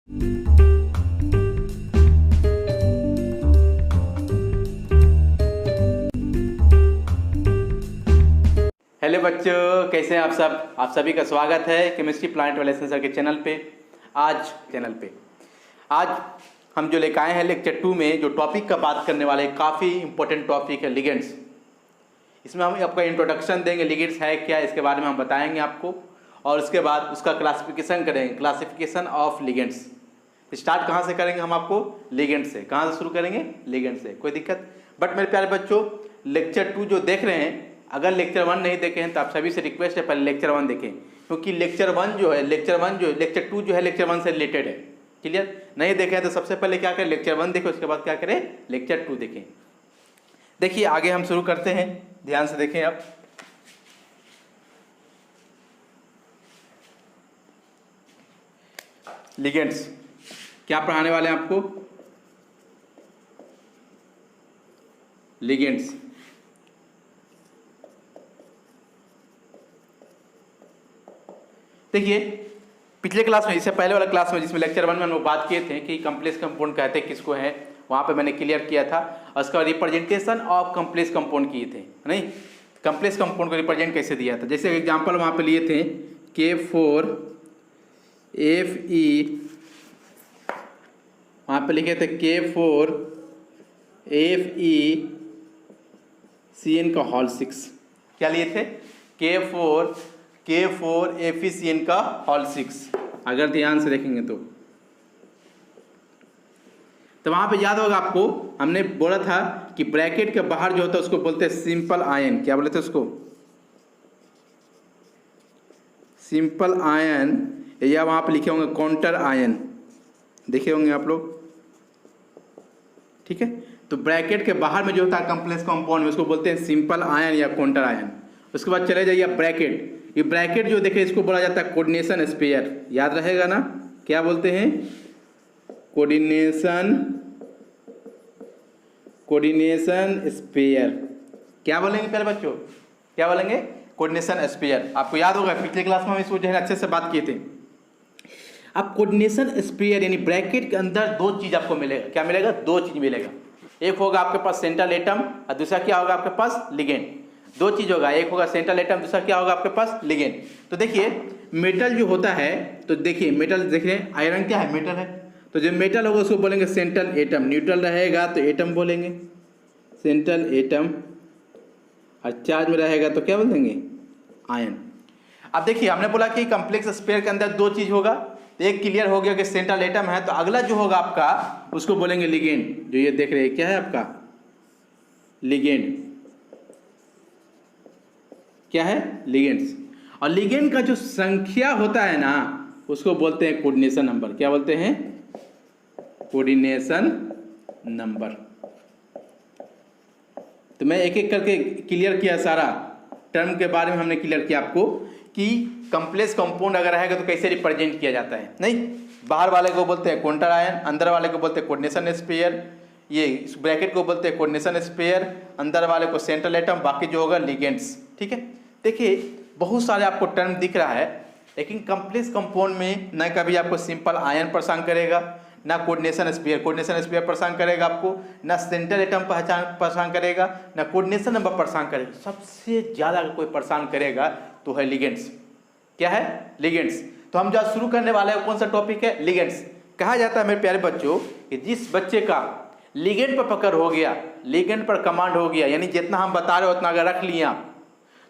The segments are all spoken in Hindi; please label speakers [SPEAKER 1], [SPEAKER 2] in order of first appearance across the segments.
[SPEAKER 1] हेलो बच्चों, कैसे हैं आप सब। आप सभी का स्वागत है केमिस्ट्री प्लांट वाले सर के चैनल पे। आज हम जो लेकर आए हैं लेक्चर 2 में जो टॉपिक का बात करने वाले काफ़ी इंपॉर्टेंट टॉपिक है लिगेंड्स। इसमें हम आपका इंट्रोडक्शन देंगे, लिगेंड्स है क्या इसके बारे में हम बताएंगे आपको, और उसके बाद उसका क्लासिफिकेशन करेंगे, क्लासिफिकेशन ऑफ लिगेंड्स। स्टार्ट कहाँ से करेंगे हम आपको? लिगेंड से। कहाँ से शुरू करेंगे? लिगेंड से। कोई दिक्कत? बट मेरे प्यारे बच्चों, लेक्चर 2 जो देख रहे हैं, अगर लेक्चर 1 नहीं देखे हैं तो आप सभी से रिक्वेस्ट है पहले लेक्चर 1 देखें, क्योंकि लेक्चर 2 जो है लेक्चर 1 से रिलेटेड है। क्लियर? नहीं देखे हैं तो सबसे पहले क्या करें? लेक्चर 1 देखें, उसके बाद क्या करें? लेक्चर 2 देखें। देखिए आगे हम शुरू करते हैं, ध्यान से देखें आप। लिगेंड्स क्या पढ़ाने वाले हैं आपको? लिगेंड्स। देखिए पिछले क्लास में, इससे पहले वाला क्लास में जिसमें लेक्चर 1 में हम बात किए थे कि कम्प्लेक्स कंपाउंड कहते हैं किसको है, वहाँ पे मैंने क्लियर किया था। और उसका रिप्रेजेंटेशन ऑफ कम्प्लेक्स कंपाउंड किए थे, नहीं? कम्प्लेक्स कंपाउंड को रिप्रेजेंट कैसे दिया था, जैसे एग्जांपल वहाँ पे लिए थे K4Fe, वहाँ पे लिखे थे K4FeCN का होल 6। क्या लिए थे? K4FeCN का होल 6। अगर ध्यान से देखेंगे तो वहाँ पे याद होगा आपको, हमने बोला था कि ब्रैकेट के बाहर जो होता है उसको बोलते हैं सिंपल आयन। क्या बोले थे उसको? सिंपल आयन, या वहाँ पे लिखे होंगे काउंटर आयन, देखे होंगे आप लोग। ठीक है, तो ब्रैकेट के बाहर में जो होता है कम्प्लेक्स कंपाउंड में उसको बोलते हैं सिंपल आयन या काउंटर आयन। उसके बाद चले जाइए ब्रैकेट। ये ब्रैकेट जो देखे इसको बोला जाता है कोऑर्डिनेशन स्पेयर। याद रहेगा ना? क्या बोलते हैं? Coordination sphere. क्या बोलेंगे पहले बच्चों? क्या बोलेंगे? Coordination sphere. आपको याद होगा पिछले क्लास में हम इसको जो है अच्छे से बात किए थे। अब कोऑर्डिनेशन स्पेयर यानी ब्रैकेट के अंदर दो चीज आपको मिलेगा। क्या मिलेगा? दो चीज मिलेगा। एक होगा आपके पास सेंट्रल एटम और दूसरा क्या होगा आपके पास? लिगेंड। दो चीज होगा, एक होगा सेंट्रल एटम, दूसरा क्या होगा आपके पास? लिगेंड। तो देखिए मेटल जो होता है, तो देखिए मेटल देख रहे हैं, आयरन क्या है? मेटल है। तो जो मेटल होगा उसको बोलेंगे सेंट्रल एटम। न्यूट्रल रहेगा तो एटम बोलेंगे, सेंट्रल एटम। और चार्ज में रहेगा तो क्या बोल देंगे? आयन। अब देखिए हमने बोला कि कम्प्लेक्स स्पेयर के अंदर दो चीज होगा, तो एक क्लियर हो गया कि सेंट्रल एटम है, तो अगला जो होगा आपका उसको बोलेंगे लिगेंड। जो ये देख रहे हैं क्या है आपका? लिगेंड। क्या है? लिगेंड्स। और लिगेंड का जो संख्या होता है ना उसको बोलते हैं कोऑर्डिनेशन नंबर। क्या बोलते हैं? Coordination number. तो मैं एक एक करके क्लियर किया, सारा टर्म के बारे में हमने क्लियर किया आपको कि कम्प्लेक्स कंपाउंड अगर रहेगा तो कैसे रिप्रेजेंट किया जाता है। नहीं, बाहर वाले को बोलते हैं काउंटर आयन, अंदर वाले को बोलते हैं कोऑर्डिनेशन स्पेयर। ये इस ब्रैकेट को बोलते हैं कोऑर्डिनेशन स्पेयर, अंदर वाले को सेंट्रल एटम, बाकी जो होगा लिगेंड्स। ठीक है, देखिए बहुत सारे आपको टर्म दिख रहा है, लेकिन कम्प्लेक्स कंपाउंड में न कभी आपको सिंपल आयन परेशान करेगा, ना कोऑर्डिनेशन स्पेयर परेशान करेगा आपको, ना सेंट्रल एटम परेशान करेगा, ना कोऑर्डिनेशन नंबर परेशान करेगा। सबसे ज़्यादा अगर कोई परेशान करेगा तो है लिगेंड्स। क्या है? लिगेंड्स। तो हम जो शुरू करने वाले हैं कौन सा टॉपिक है? लिगेंड्स। कहा जाता है मेरे प्यारे बच्चों कि जिस बच्चे का लिगेंड पर पकड़ हो गया, लिगेंड पर कमांड हो गया, यानी जितना हम बता रहे हो उतना अगर रख लिया,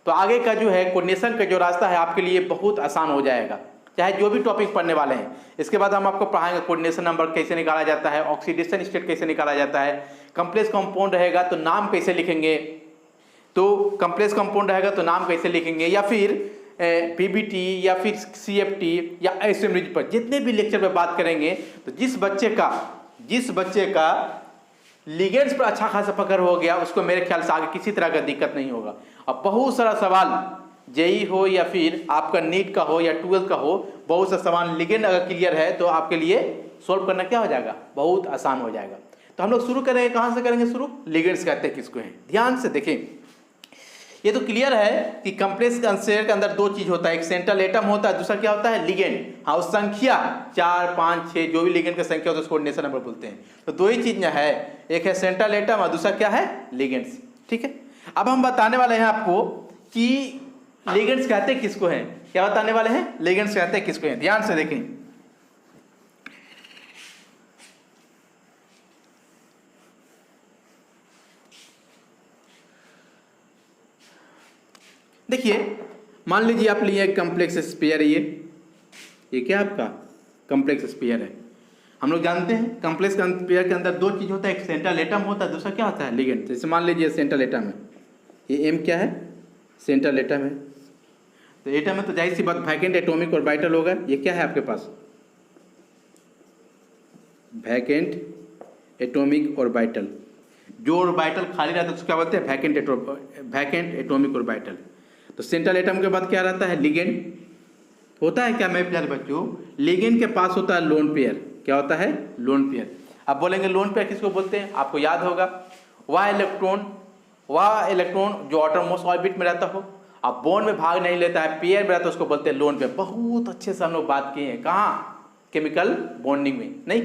[SPEAKER 1] तो आगे का जो है कोऑर्डिनेशन का जो रास्ता है आपके लिए बहुत आसान हो जाएगा, चाहे जो भी टॉपिक पढ़ने वाले हैं। इसके बाद हम आपको पढ़ाएंगे कोऑर्डिनेशन नंबर कैसे निकाला जाता है, ऑक्सीडेशन स्टेट कैसे निकाला जाता है, कम्प्लेक्स कंपाउंड रहेगा तो नाम कैसे लिखेंगे, तो कम्प्लेक्स कंपाउंड रहेगा तो नाम कैसे लिखेंगे, या फिर पीबीटी या फिर सीएफटी या आइसोमरेज पर जितने भी लेक्चर में बात करेंगे। तो जिस बच्चे का लिगेंड्स पर अच्छा खासा पकड़ हो गया उसको मेरे ख्याल से आगे किसी तरह का दिक्कत नहीं होगा। अब बहुत सारा सवाल जेई हो या फिर आपका नीट का हो या 12th का हो, बहुत सा सवाल लिगेंड अगर क्लियर है तो आपके लिए सोल्व करना क्या हो जाएगा? बहुत आसान हो जाएगा। तो हम लोग शुरू करेंगे, कहाँ से करेंगे शुरू? लिगेंड्स कहते हैं किसको हैं? ध्यान से देखें, ये तो क्लियर है कि कॉम्प्लेक्स शेयर के अंदर दो चीज होता है, एक सेंट्रल एटम होता है, दूसरा क्या होता है लिगेंड। हाँ उस संख्या 4 5 6 जो भी लिगेंड की संख्या होता है उसको कोऑर्डिनेशन नंबर बोलते हैं। तो दो ही चीज है, एक है सेंट्रल एटम और दूसरा क्या है लिगेंड्स। ठीक है, अब हम बताने वाले हैं आपको कि लिगेंड्स कहते हैं किसको हैं। क्या बताने वाले हैं, लिगेंड्स कहते हैं किसको हैं। ध्यान से देखें, देखिए मान लीजिए आप लिए कॉम्प्लेक्स स्फीयर है, ये क्या आपका कॉम्प्लेक्स स्फीयर है। हम लोग जानते हैं कॉम्प्लेक्स स्फीयर के अंदर दो चीज होता है, एक सेंट्रल एटम होता है, दूसरा क्या होता है लिगेंड। जैसे मान लीजिए सेंट्रल एटम है, ये एम क्या है सेंट्रल एटम है, तो एटम है तो जाहिर सी बात वैकेंट एटॉमिक ऑर्बिटल होगा। ये क्या है आपके पास वैकेंट एटॉमिक ऑर्बिटल, जो ऑर्बिटल खाली रहता है उसको क्या बोलते हैं वैकेंट एटॉमिक ऑर्बिटल। तो सेंट्रल एटम के बाद क्या रहता है लिगेंड होता है। क्या मेरे प्यारे बच्चों, लिगेंड के पास होता है लोन पेयर। क्या होता है लोन पेयर। अब बोलेंगे लोन पेयर किसको बोलते हैं, आपको याद होगा वह इलेक्ट्रॉन जो आउटरमोस्ट ऑर्बिट में रहता हो, अब बॉन्ड में भाग नहीं लेता है, पेयर में रहता है, उसको बोलते हैं लोन पेयर। बहुत अच्छे से हम लोग बात किए हैं, कहाँ केमिकल बॉन्डिंग में नहीं।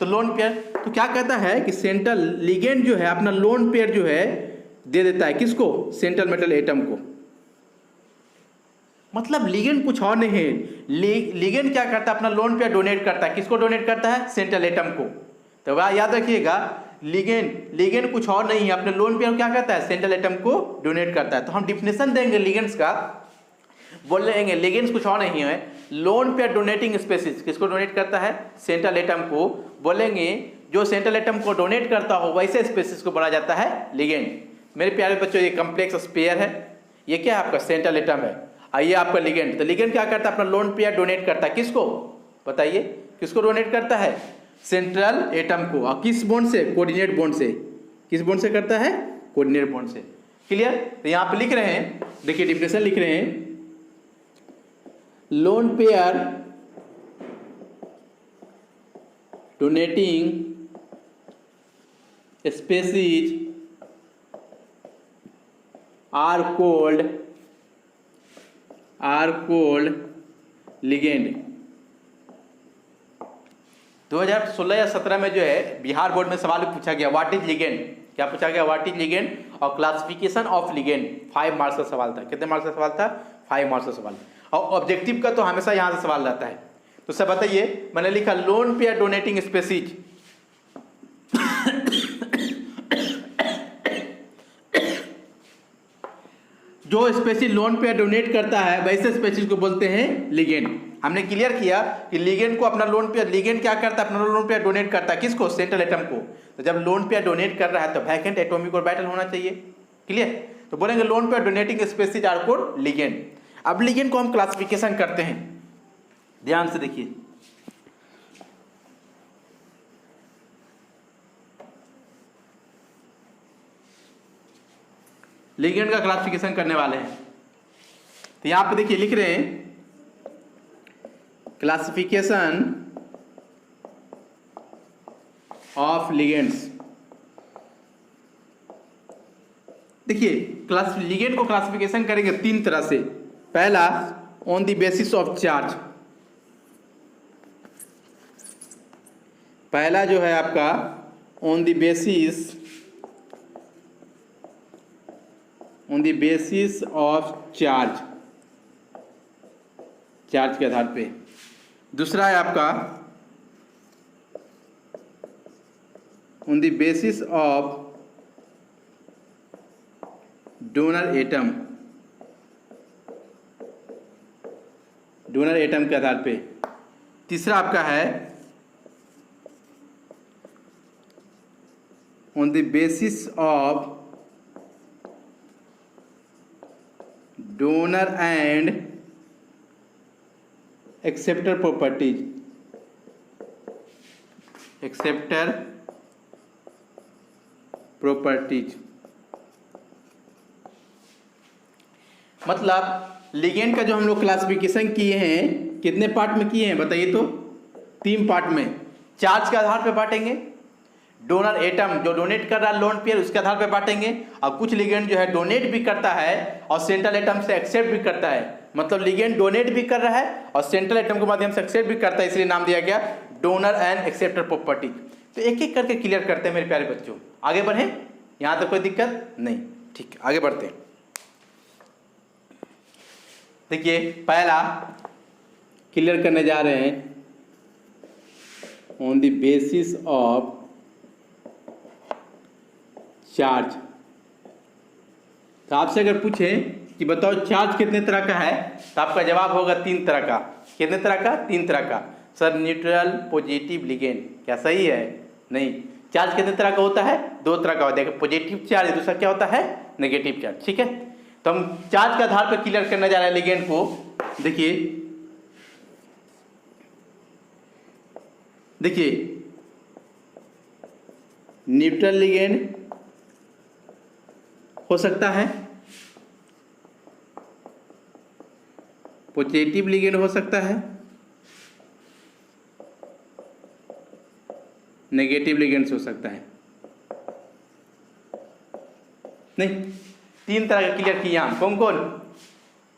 [SPEAKER 1] तो लोन पेयर तो क्या कहता है कि सेंट्रल लिगेंड जो है अपना लोन पेयर जो है दे देता है किसको, सेंट्रल मेटल एटम को। मतलब लिगेंड कुछ और नहीं है, लिगेंड क्या करता है अपना लोन पेयर डोनेट करता है, किसको डोनेट करता है सेंट्रल एटम को। तो वह याद रखिएगा लिगेंड कुछ और नहीं है, अपने लोन पेयर क्या करता है सेंट्रल एटम को डोनेट करता है। तो हम डिफिनेशन देंगे लिगेंड्स का, बोलेंगे लिगेंड्स कुछ और नहीं है, लोन पेयर डोनेटिंग स्पेसीज किसको डोनेट करता है सेंट्रल एटम को। बोलेंगे जो सेंट्रल एटम को डोनेट करता हो वैसे स्पेसीज को बोला जाता है लिगेंड। मेरे प्यारे बच्चों ये कॉम्प्लेक्स स्फीयर है, ये क्या है आपका सेंट्रल एटम है, आइए आपका लिगेंड। तो लिगेंड क्या करता है अपना लोन पेयर डोनेट करता है किसको, बताइए किसको डोनेट करता है सेंट्रल एटम को। और किस बॉन्ड से, कोऑर्डिनेट बॉन्ड से। किस बॉन्ड से करता है, कोऑर्डिनेट बॉन्ड से। क्लियर। तो यहां पे लिख रहे हैं, देखिए डिफिनेशन लिख रहे हैं, lone pair donating species are called ligand. 2016 या 17 में जो है बिहार बोर्ड में सवाल पूछा गया व्हाट इज लिगेंड। क्या पूछा गया, व्हाट इज लिगेंड और क्लासिफिकेशन ऑफ लिगेंड। 5 मार्क्स का सवाल था। कितने मार्क्स का सवाल था, 5 मार्क्स का सवाल। और ऑब्जेक्टिव का तो हमेशा यहाँ से सवाल रहता है। तो सब बताइए, मैंने लिखा लोन पेयर डोनेटिंग स्पेसीज जो स्पेसीज लोन पेयर डोनेट करता है वैसे स्पेसीज को बोलते हैं लिगेंड। हमने क्लियर किया कि लिगेंड को अपना लोन पेयर, लिगेंड क्या करता है अपना लोन पेयर डोनेट करता है किसको, सेंट्रल एटम को। तो जब लोन पेयर डोनेट कर रहा है तो वैकेंट एटॉमिक ऑर्बिटल होना चाहिए। क्लियर। तो बोलेंगे lone pair donating species are called ligand. अब लिगेंड को हम क्लासिफिकेशन करते हैं, ध्यान से देखिए। लिगेंड का क्लासिफिकेशन करने वाले हैं। तो यहां पे देखिए लिख रहे हैं क्लासिफिकेशन ऑफ लिगेंड्स। देखिए लिगेंड को क्लासिफिकेशन करेंगे 3 तरह से। पहला on the basis of charge, पहला जो है आपका on the basis of charge, charge के आधार पे। दूसरा है आपका on the basis of donor atom, donor atom के आधार पे। तीसरा आपका है on the basis of donor and acceptor properties, acceptor properties. मतलब लिगेंड का जो हम लोग क्लासिफिकेशन किए हैं कितने पार्ट में किए हैं बताइए तो, 3 पार्ट में। चार्ज के आधार पे बांटेंगे, डोनर एटम जो डोनेट कर रहा है लोन पेयर उसके आधार पर बांटेंगे, और कुछ लिगेंड जो है डोनेट भी करता है और सेंट्रल एटम से एक्सेप्ट भी करता है, मतलब लिगेंड डोनेट भी कर रहा है और सेंट्रल एटम के माध्यम से एक्सेप्ट भी करता है, इसलिए नाम दिया गया डोनर एंड एक्सेप्टर प्रॉपर्टी। तो एक एक करके क्लियर करते हैं मेरे प्यारे बच्चों, आगे बढ़ें, यहाँ तक कोई दिक्कत नहीं, ठीक है आगे बढ़ते हैं। देखिए पहला क्लियर करने जा रहे हैं, on the basis of charge. तो आपसे अगर पूछे कि बताओ चार्ज कितने तरह का है, तो आपका जवाब होगा 3 तरह का। कितने तरह का? 3 तरह का। सर न्यूट्रल, पॉजिटिव, लिगेंड, क्या सही है? नहीं। चार्ज कितने तरह का होता है? 2 तरह का होता है, पॉजिटिव चार्ज, दूसरा क्या होता है? Negative charge. ठीक है, तो हम चार्ज के आधार पर क्लियर करने जा रहे हैं लिगेंड को। देखिए न्यूट्रल लिगेंड हो सकता है, पॉजिटिव लिगेंड हो सकता है, नेगेटिव लिगेंड्स हो सकता है। नहीं, 3 तरह का क्लियर किया हम। कौन कौन?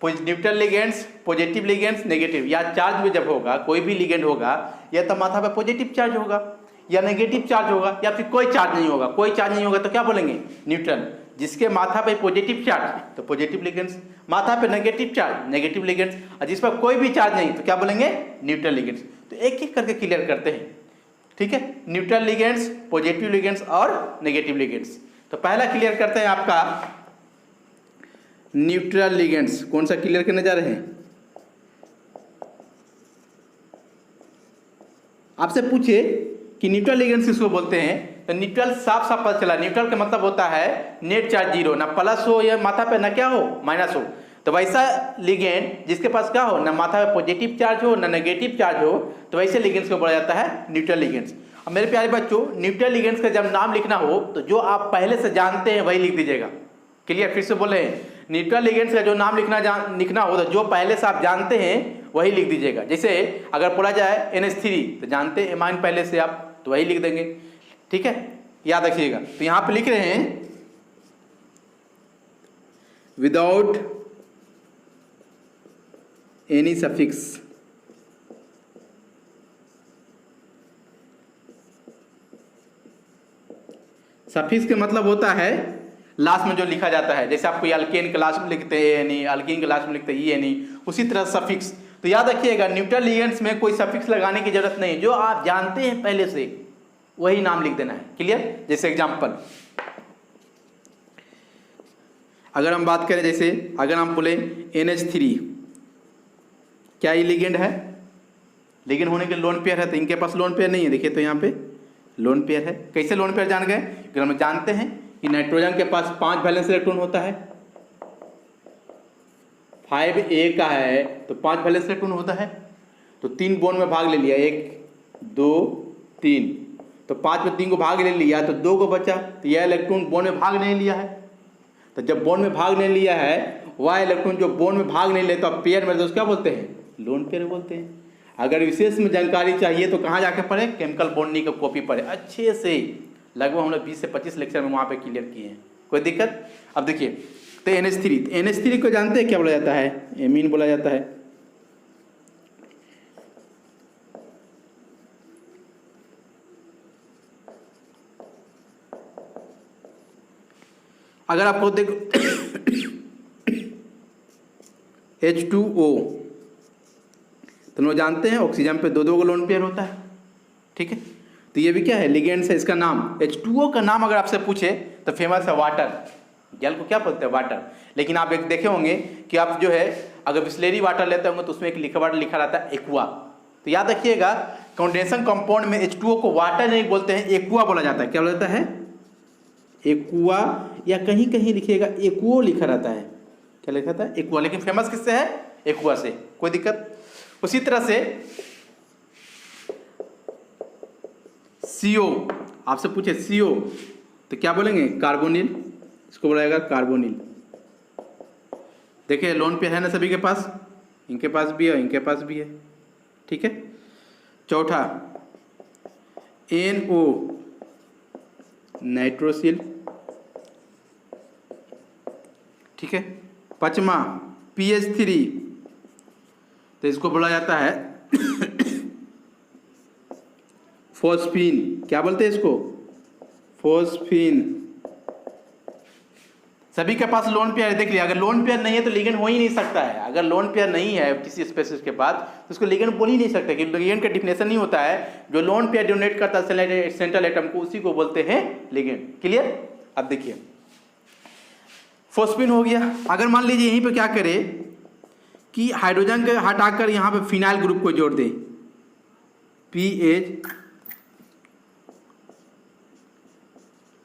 [SPEAKER 1] Neutral ligands, positive ligands, negative. या चार्ज में जब होगा, कोई भी लिगेंड होगा, या तो माथा पे पॉजिटिव चार्ज होगा या नेगेटिव चार्ज होगा, या फिर कोई चार्ज नहीं होगा। कोई चार्ज नहीं होगा तो क्या बोलेंगे? न्यूट्रल। जिसके माथा पे पॉजिटिव चार्ज तो पॉजिटिव लिगेंड्स, माथा पे नेगेटिव चार्ज नेगेटिव लिगेंड्स, और जिस पर कोई भी चार्ज नहीं तो क्या बोलेंगे? Neutral ligands. तो एक एक करके क्लियर करते हैं, ठीक है? न्यूट्रल लिगेंड्स, पॉजिटिव लिगेंड्स और नेगेटिव लिगेंड्स। तो पहला क्लियर करते हैं आपका न्यूट्रल लिगेंड्स। कौन सा क्लियर करने जा रहे हैं? आपसे पूछे कि न्यूट्रल लिगेंड्स किसको बोलते हैं, तो न्यूट्रल साफ साफ पता चला। न्यूट्रल का मतलब होता है नेट चार्ज जीरो, ना प्लस हो या माथा पे ना क्या हो, माइनस हो। तो वैसा लिगेंड जिसके पास क्या हो, ना माथा पे पॉजिटिव चार्ज हो ना नेगेटिव चार्ज हो, तो वैसे लिगेंड्स को बोला जाता है न्यूट्रल लिगेंड्स। अब मेरे प्यारे बच्चों, न्यूट्रल लिगेंड्स का जब नाम लिखना हो तो जो आप पहले से जानते हैं वही लिख दीजिएगा। क्लियर? फिर से बोले, न्यूट्रल लिगेंड्स का जो नाम लिखना हो तो जो पहले से आप जानते हैं वही लिख दीजिएगा। जैसे अगर बोला जाए NH3 तो जानते हैं एमाइन पहले से आप, तो वही लिख देंगे। ठीक है, याद रखिएगा। तो यहां पे लिख रहे हैं विदाउट एनी सफिक्स। सफिक्स का मतलब होता है लास्ट में जो लिखा जाता है। जैसे आप कोई अल्केन क्लास में लिखते हैं नहीं, अल्कीन क्लास में लिखते हैं नहीं, उसी तरह सफिक्स। तो याद रखिएगा न्यूट्रल लिगेंड्स में कोई सफिक्स लगाने की जरूरत नहीं, जो आप जानते हैं पहले से वही नाम लिख देना है। क्लियर? जैसे एग्जांपल अगर हम बात करें, जैसे अगर हम बोले NH3, क्या ये लिगेंड है? लिगेंड होने के लोन पेयर है, तो इनके पास लोन पेयर नहीं है। देखिए तो यहाँ पे लोन पेयर है। कैसे लोन पेयर जान गए? अगर हम जानते हैं कि नाइट्रोजन के पास 5 वैलेंस इलेक्ट्रॉन होता है, 5A का है तो 5 वैलेंस इलेक्ट्रॉन होता है, तो 3 बॉन्ड में भाग ले लिया, 1 2 3, तो 5 में 3 को भाग ले लिया तो 2 को बचा, तो यह इलेक्ट्रॉन बॉन्ड में भाग नहीं लिया है। तो जब बॉन्ड में भाग नहीं लिया है, वह इलेक्ट्रॉन जो बॉन्ड में भाग नहीं लेता पेयर में, तो क्या बोलते हैं? लोन पेयर बोलते हैं। अगर विशेष में जानकारी चाहिए तो कहाँ जाके पढ़े? केमिकल बॉन्डिंग का कॉपी पढ़े अच्छे से। लगभग हम लोग 20 से 25 लेक्चर में वहाँ पे क्लियर किए हैं, कोई दिक्कत? अब देखिए तो NH3 को जानते हैं क्या बोला जाता है? एमीन बोला जाता है। अगर आपको देखो H2O, तो लोग जानते हैं ऑक्सीजन पे 2 लोन पेयर होता है। ठीक है, तो ये भी क्या है? लिगेंड्स है। इसका नाम H2O का नाम अगर आपसे पूछे तो फेमस है वाटर। जल को क्या बोलते हैं? वाटर। लेकिन आप एक देखे होंगे कि आप जो है अगर बिस्लेरी वाटर लेते होंगे तो उसमें एक लिखा रहता है एक्वा। तो याद रखिएगा कंडेंसेशन कंपाउंड में H2O को वाटर नहीं बोलते हैं, एक्वा बोला जाता है। क्या बोला जाता है? एक्वा, या कहीं कहीं लिखिएगा एक्वो लिखा रहता है। क्या लिखा था? एक्वा। लेकिन फेमस किससे है? एक्वा से। कोई दिक्कत? उसी तरह से CO, आपसे पूछे CO तो क्या बोलेंगे? कार्बोनिल। इसको बोला जाएगा कार्बोनिल। देखिए लोन पे है ना सभी के पास, इनके पास भी है, इनके पास भी है। ठीक है, चौथा NO नाइट्रोसिल, ठीक है। पांचवा PH3, तो इसको बोला जाता है फॉस्फीन। क्या बोलते हैं इसको? फॉस्फीन। सभी के पास लोन पेयर देख लिया। अगर लोन पेयर नहीं है तो लिगेंड हो ही नहीं सकता है। अगर लोन पेयर नहीं है किसी स्पेसिस के पास तो उसको लिगेंड बोल ही नहीं सकते, क्योंकि लिगेंड का डिफिनेशन नहीं होता है। जो लोन पेयर डोनेट करता है सेंट्रल एटम को, उसी को बोलते हैं लिगेंड। क्लियर? अब देखिए फॉस्फीन हो गया। अगर मान लीजिए यहीं पे क्या करे कि हाइड्रोजन के हटाकर यहाँ पे फिनाइल ग्रुप को जोड़ दे,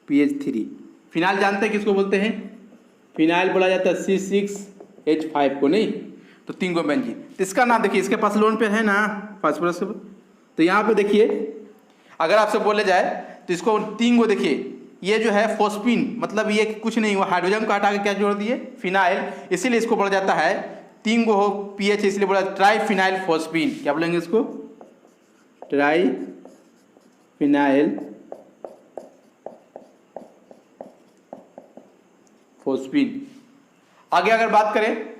[SPEAKER 1] PH3। फिनाइल जानते हैं किसको बोलते हैं? फिनाइल बोला जाता है C6H5 को, नहीं तो 3 गो बेंजीन। तो इसका नाम देखिए, इसके पास लोन पेयर है ना फास्फोरस। तो यहाँ पे देखिए अगर आपसे बोले जाए तो इसको 3 गो देखिए, ये जो है फॉस्फीन, मतलब ये कुछ नहीं हुआ, हाइड्रोजन को हटा के क्या जोड़ दिए? फिनाइल। इसीलिए इसको बोला जाता है 3 गो हो PH, इसलिए बोला ट्राई फिनाइल फॉस्फीन। क्या बोलेंगे इसको? Try phenyl phosphine. आगे अगर बात करें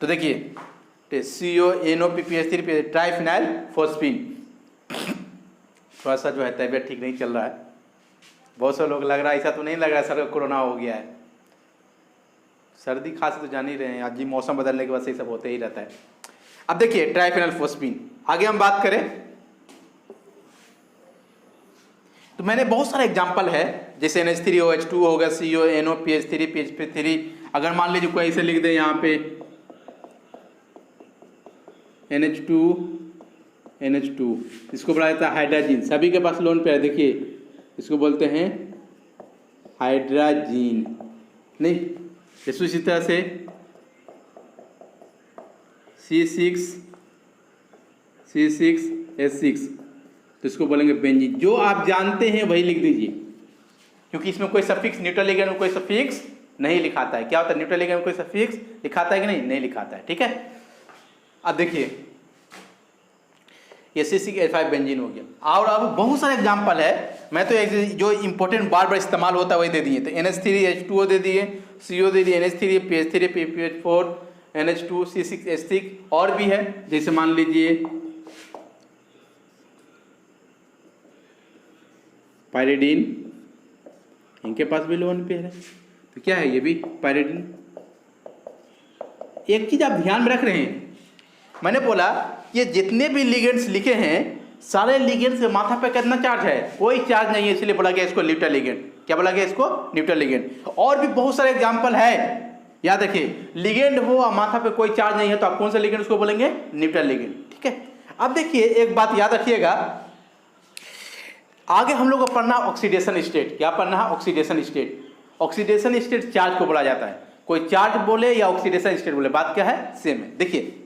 [SPEAKER 1] तो देखिए CONOPPH3 ट्राइफिनाइल फॉस्फीन। थोड़ा सा जो है तबीयत ठीक नहीं चल रहा है, बहुत से लोग लग रहा है, ऐसा तो नहीं लग रहा है सर कोरोना हो गया है। सर्दी खांसी तो जान ही रहे हैं, आज जी मौसम बदलने के बाद से सब होते ही रहता है। अब देखिए ट्राइफिनाइल फॉस्फीन। आगे हम बात करें तो मैंने बहुत सारे एग्जाम्पल है, जैसे NH3OH2 होगा, CONOPH3 PH3। अगर मान लीजिए कोई ऐसे लिख दे यहाँ पे NH2, इसको बोला जाता है हाइड्राजीन। सभी के पास लोन पे है, देखिए इसको बोलते हैं हाइड्राजीन, नहीं। इसी तरह से C6H6, तो इसको बोलेंगे बेंजीन। जो आप जानते हैं वही लिख दीजिए, क्योंकि इसमें कोई सफिक्स न्यूट्रल लिगेंड में कोई सफिक्स नहीं लिखाता है। क्या होता है न्यूट्रल लिगेंड में कोई सफिक्स लिखाता है कि नहीं लिखाता है, ठीक है। अब देखिए ये C6H5 बेंजीन हो गया। और अब बहुत सारे एग्जाम्पल है, मैं तो जो इंपॉर्टेंट बार बार इस्तेमाल होता है वही दे दिए। तो NH3H2O दे दिए, CO दे दिए, NH3 PH3 PPH4 NH2 C6H6, और भी है जैसे मान लीजिए पायरिडीन, इनके पास भी लोन पे है। तो क्या है ये भी पायरिडीन। एक चीज आप ध्यान में रख रहे हैं, मैंने बोला ये जितने भी लिगेंड्स लिखे हैं सारे लिगेंड्स के माथा पे कितना चार्ज है? कोई चार्ज नहीं है, इसलिए बोला गया इसको न्यूट्रल लिगेंड। क्या बोला गया इसको? Neutral ligand. और भी बहुत सारे एग्जांपल है, याद रखिए लिगेंड हो और माथा पे कोई चार्ज नहीं है तो आप कौन सा लिगेंड उसको बोलेंगे? न्यूट्रल लिगेंड, ठीक है। अब देखिए एक बात याद रखिएगा, आगे हम लोग को पढ़ना ऑक्सीडेशन स्टेट। क्या पढ़ना है? Oxidation state. Oxidation state charge को बोला जाता है। कोई चार्ज बोले या ऑक्सीडेशन स्टेट बोले, बात क्या है? सेम है। देखिए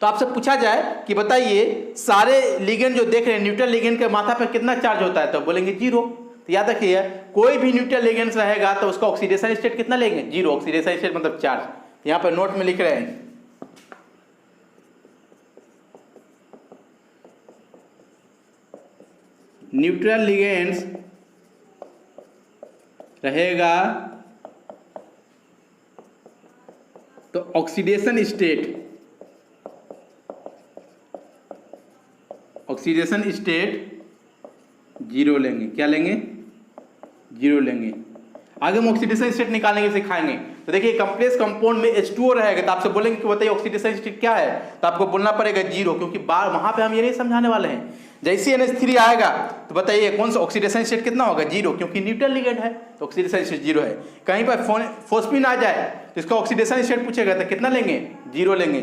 [SPEAKER 1] तो आपसे पूछा जाए कि बताइए सारे लिगेंड जो देख रहे हैं न्यूट्रल लिगेंड के माथा पर कितना चार्ज होता है, तो बोलेंगे 0। तो याद रखिए कोई भी न्यूट्रल लिगेंड रहेगा तो उसका ऑक्सीडेशन स्टेट कितना लेंगे? 0। ऑक्सीडेशन स्टेट मतलब चार्ज। यहाँ पर नोट में लिख रहे हैं न्यूट्रल लिगेंड्स रहेगा तो ऑक्सीडेशन स्टेट 0 लेंगे। क्या लेंगे? 0 लेंगे। आगे हम ऑक्सीडेशन स्टेट निकालने के सिखाएंगे। तो देखिए कंप्लेक्स कंपाउंड में H2O रहेगा तो आपसे बोलेंगे कि बताइए ऑक्सीडेशन स्टेट क्या है, तो आपको बोलना पड़ेगा 0, क्योंकि वहां पे हम ये नहीं समझाने वाले हैं। जैसे NH3 आएगा तो बताइए कौन सा ऑक्सीडेशन स्टेट कितना होगा? 0, क्योंकि न्यूट्रल लिगेंड है तो ऑक्सीडेशन स्टेट 0 है। कहीं पर फॉस्फीन आ जाए तो इसका ऑक्सीडेशन स्टेट पूछेगा तो कितना लेंगे? 0 लेंगे।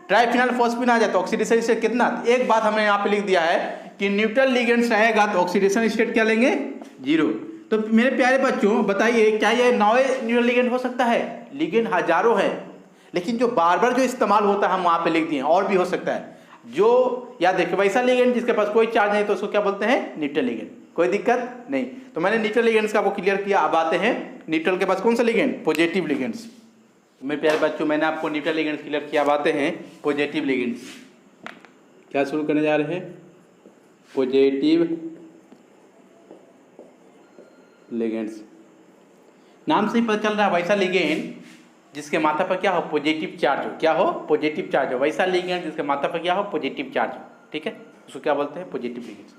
[SPEAKER 1] ट्राइफिनाइल फॉस्फीन आ जाए तो ऑक्सीडेशन स्टेट कितना? एक बात हमने यहाँ पे लिख दिया है कि न्यूट्रल लिगेंड्स रहेगा तो ऑक्सीडेशन स्टेट क्या लेंगे? 0। तो मेरे प्यारे बच्चों बताइए क्या ये 9 न्यूट्रल लिगेंड हो सकता है? लिगेंड हजारों है, लेकिन जो बार बार जो इस्तेमाल होता है हम वहाँ पे लिख दिए, और भी हो सकता है। जो याद देखिए, वैसा लिगेंड जिसके पास कोई चार्ज नहीं तो उसको क्या बोलते हैं, न्यूट्रल लिगेंड। कोई दिक्कत नहीं। तो मैंने न्यूट्रल लिगेंड्स का वो क्लियर किया। अब आते हैं न्यूट्रल के पास कौन सा लिगेंड, पॉजिटिव लिगेंड्स। मेरे प्यारे बच्चों, मैंने आपको न्यूट्रल लिगेंड्स क्लियर किया। अब आते हैं पॉजिटिव लिगेंड्स। क्या शुरू करने जा रहे हैं, पॉजिटिव लिगेंड्स। नाम से ही पता चल रहा है, वैसा लिगेंड जिसके माथा पर क्या हो, पॉजिटिव चार्ज हो। क्या हो, पॉजिटिव चार्ज हो। वैसा लिगेंड जिसके माथा पर क्या हो, पॉजिटिव चार्ज हो। ठीक है, उसको क्या बोलते हैं, पॉजिटिव लिगेंड्स।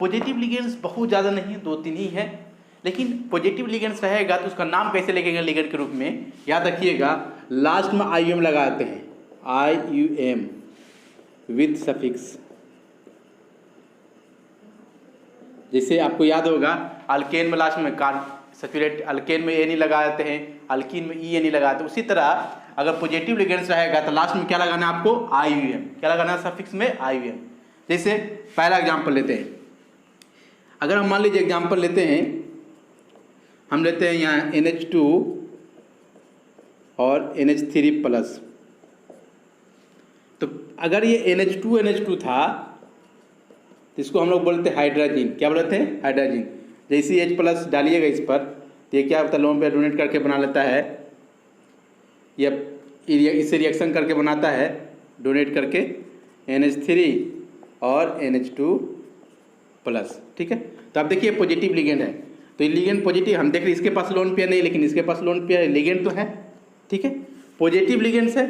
[SPEAKER 1] पॉजिटिव लिगेंड्स बहुत ज़्यादा नहीं, 2-3 ही है, लेकिन पॉजिटिव लिगेंड्स रहेगा तो उसका नाम कैसे लिखेंगे लिगेंड के रूप में, याद रखिएगा, लास्ट में IUM लगाते हैं, IUM विथ सफिक्स। जैसे आपको याद होगा, अल्केन में लास्ट में सैचुरेट, अल्केन में A नहीं लगाते हैं, अल्कीन में E नहीं लगाते। उसी तरह अगर पॉजिटिव लिगेंड्स रहेगा तो लास्ट में क्या लगाना है आपको, IUM। क्या लगाना है सफिक्स में, IUM। जैसे पहला एग्जांपल लेते हैं, अगर हम मान लीजिए एग्जांपल लेते हैं, हम लेते हैं यहाँ NH2 और NH3 प्लस। तो अगर ये NH2 था तो इसको हम लोग बोलते हैं हाइड्रोजन। क्या बोलते हैं, हाइड्रोजन। जैसे H प्लस डालिएगा इस पर, तो ये क्या होता है, लोन पे डोनेट करके बना लेता है, ये इससे रिएक्शन करके बनाता है, डोनेट करके NH3 और NH2 प्लस। ठीक है, तो आप देखिए पॉजिटिव लिगेंड है, तो ये लिगेंड पॉजिटिव, हम देख रहे हैं इसके पास लोन पेयर नहीं, लेकिन इसके पास लोन पेयर लिगेंड तो है। ठीक है, पॉजिटिव लिगेंड्स है,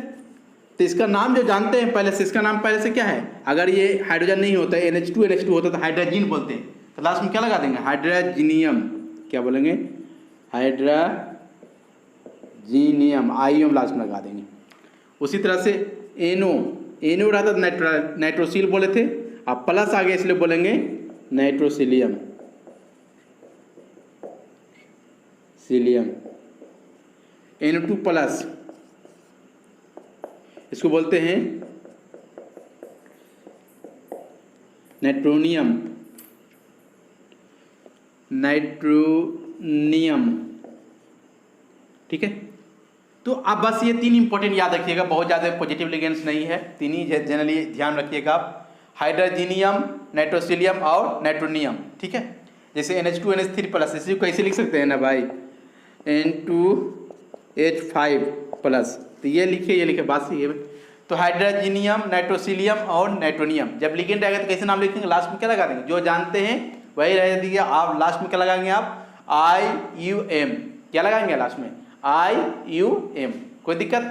[SPEAKER 1] तो इसका नाम जो जानते हैं पहले से, इसका नाम पहले से क्या है, अगर ये हाइड्रोजन नहीं होता है, NH2 होता तो हाइड्रोजन बोलते हैं, तो लास्ट में क्या लगा देंगे, हाइड्रोजीनियम। क्या बोलेंगे, हाइड्रोजीनियम, IUM लास्ट में लगा देंगे। उसी तरह से NO रहता तो नाइट्रोसिल बोले थे, अब प्लस आ गया इसलिए बोलेंगे नाइट्रोसिलियम, N2 प्लस, इसको बोलते हैं नाइट्रोनियम, ठीक है। तो आप बस ये 3 इंपॉर्टेंट याद रखिएगा, बहुत ज़्यादा पॉजिटिव लिगेंड्स नहीं है, 3 ही जनरली ध्यान रखिएगा आप, हाइड्रोजीनियम, नाइट्रोसिलियम और नाइट्रोनियम। ठीक है, जैसे NH2 NH3 प्लस, इसी को कैसे लिख सकते हैं ना भाई, N2H5 प्लस, तो ये लिखे बात सही है। तो हाइड्रोजीनियम, नाइट्रोसिलियम और नाइट्रोनियम, जब लिगेंड आएगा तो कैसे नाम लिखेंगे, लास्ट में क्या लगा देंगे, जो जानते हैं वही रह दीजिए आप, लास्ट में क्या लगाएंगे आप, IUM। क्या लगाएंगे लास्ट में, IUM। कोई दिक्कत,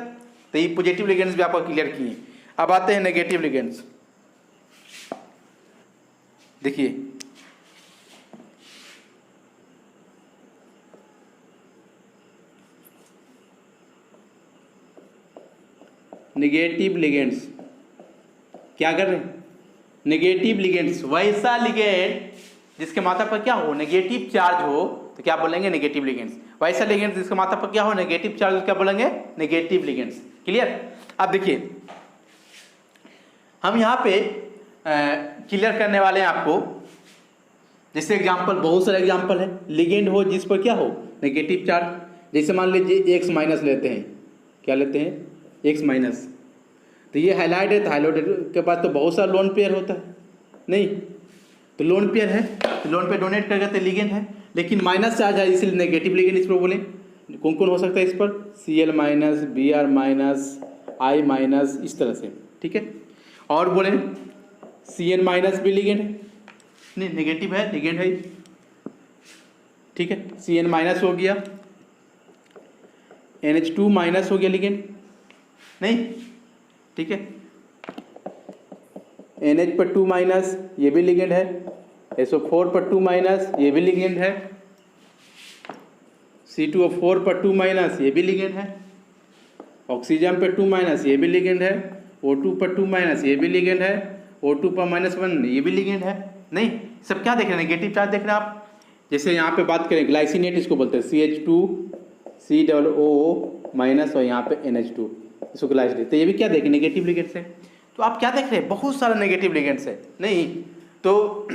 [SPEAKER 1] तो ये पॉजिटिव लिगेंड्स भी आपको क्लियर किए। अब आते हैं नेगेटिव लिगेंड्स। देखिए नेगेटिव लिगेंड्स क्या कर रहे हैं, नेगेटिव लिगेंड्स, वैसा लिगेंड जिसके माथा पर क्या हो, नेगेटिव चार्ज हो, तो क्या बोलेंगे, नेगेटिव लिगेंड्स। वैसा लिगेंड जिसके माथा पर क्या हो, नेगेटिव चार्ज, क्या बोलेंगे, नेगेटिव लिगेंड्स। क्लियर। अब देखिए हम यहाँ पे क्लियर करने वाले हैं आपको, जैसे एग्जांपल, बहुत सारे एग्जांपल है, लिगेंड हो जिस पर क्या हो, नेगेटिव चार्ज। जैसे मान लीजिए X माइनस लेते हैं, क्या लेते हैं, X माइनस, तो ये हाइलाइट है, तो हाइलाइट के पास तो बहुत सारा लोन पेयर होता है, नहीं तो लोन पेयर है, तो लोन पेयर डोनेट कर गए तो लिगेंड है, लेकिन माइनस चार्ज है इसलिए नेगेटिव लिगेंड इस पर बोले। कौन कौन हो सकता है इस पर, Cl minus, Br minus, I minus, इस तरह से। ठीक है, और बोले Cn माइनस भी लिगेंड है, नहीं नेगेटिव है, लिगेंड है। ठीक है, Cn माइनस हो गया, NH2 माइनस हो गया लिगेंड, नहीं। ठीक है, NH पर 2 माइनस, ये भी लिगेंड है, SO4 पर 2 माइनस, ये भी लिगेंड है, C2O4 पर 2 माइनस, ये भी लिगेंड है, ऑक्सीजन पर 2 माइनस, ये भी लिगेंड है, O2 पर 2 माइनस, ये भी लिगेंड है, O2 पर -1, ये भी लिगेंड है। नहीं, सब क्या देख रहे हैं, नेगेटिव चार्ज देख रहे हैं आप। जैसे यहाँ पे बात करें ग्लाइसिनेट, इसको बोलते हैं CH2COO माइनस और यहाँ पे NH2, इसको ग्लाइसिनेट, तो ये भी क्या देखें, नेगेटिव लिगेंड्स है। तो आप क्या देख रहे हैं, बहुत सारा नेगेटिव लिगेंड्स है, नहीं तो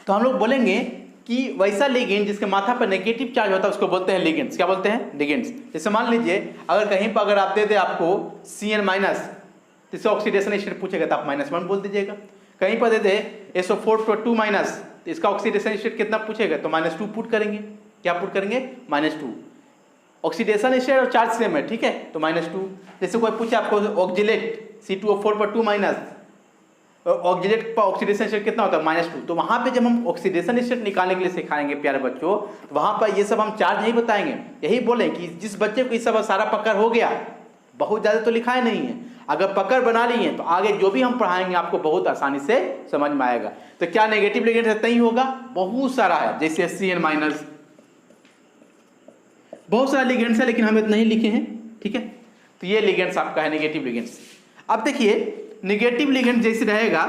[SPEAKER 1] हम लोग बोलेंगे कि वैसा लिगेंड जिसके माथा पर नेगेटिव चार्ज होता है उसको बोलते हैं लिगेंड्स। क्या बोलते हैं, लिगेंड्स। जैसे मान लीजिए अगर कहीं पर अगर आप दे दे आपको Cn माइनस, तो इसका ऑक्सीडेशन स्टेट पूछेगा तो आप -1 बोल दीजिएगा। कहीं पर दे दे SO4 तो इसका ऑक्सीडेशन स्टेट कितना पूछेगा तो -2 पुट करेंगे। क्या पुट करेंगे? -2। ऑक्सीडेशन स्टेट और चार्ज सेम है, ठीक है, तो -2। जैसे कोई पूछे आपको ऑक्जिलेट C2O4 पर 2- ऑक्जिलेट पर ऑक्सीडेशन स्टेट कितना होता है? -2। तो वहाँ पे जब हम ऑक्सीडेशन स्टेट निकालने के लिए सिखाएंगे प्यारे बच्चों, तो वहाँ पर ये सब हम चार्ज नहीं बताएंगे, यही बोलें कि जिस बच्चे को ये सब सारा पकड़ हो गया, बहुत ज़्यादा तो लिखाए नहीं है, अगर पकड़ बना ली है तो आगे जो भी हम पढ़ाएंगे आपको बहुत आसानी से समझ में आएगा। तो क्या नेगेटिव लिगेंड रहता ही होगा? बहुत सारा है, जैसे Cn-, बहुत सारे लिगेंड्स है, लेकिन हम इतना ही लिखे हैं, ठीक है। तो ये लिगेंड्स आपका है नेगेटिव लिगेंड्स। अब देखिए नेगेटिव लिगेंड जैसे रहेगा,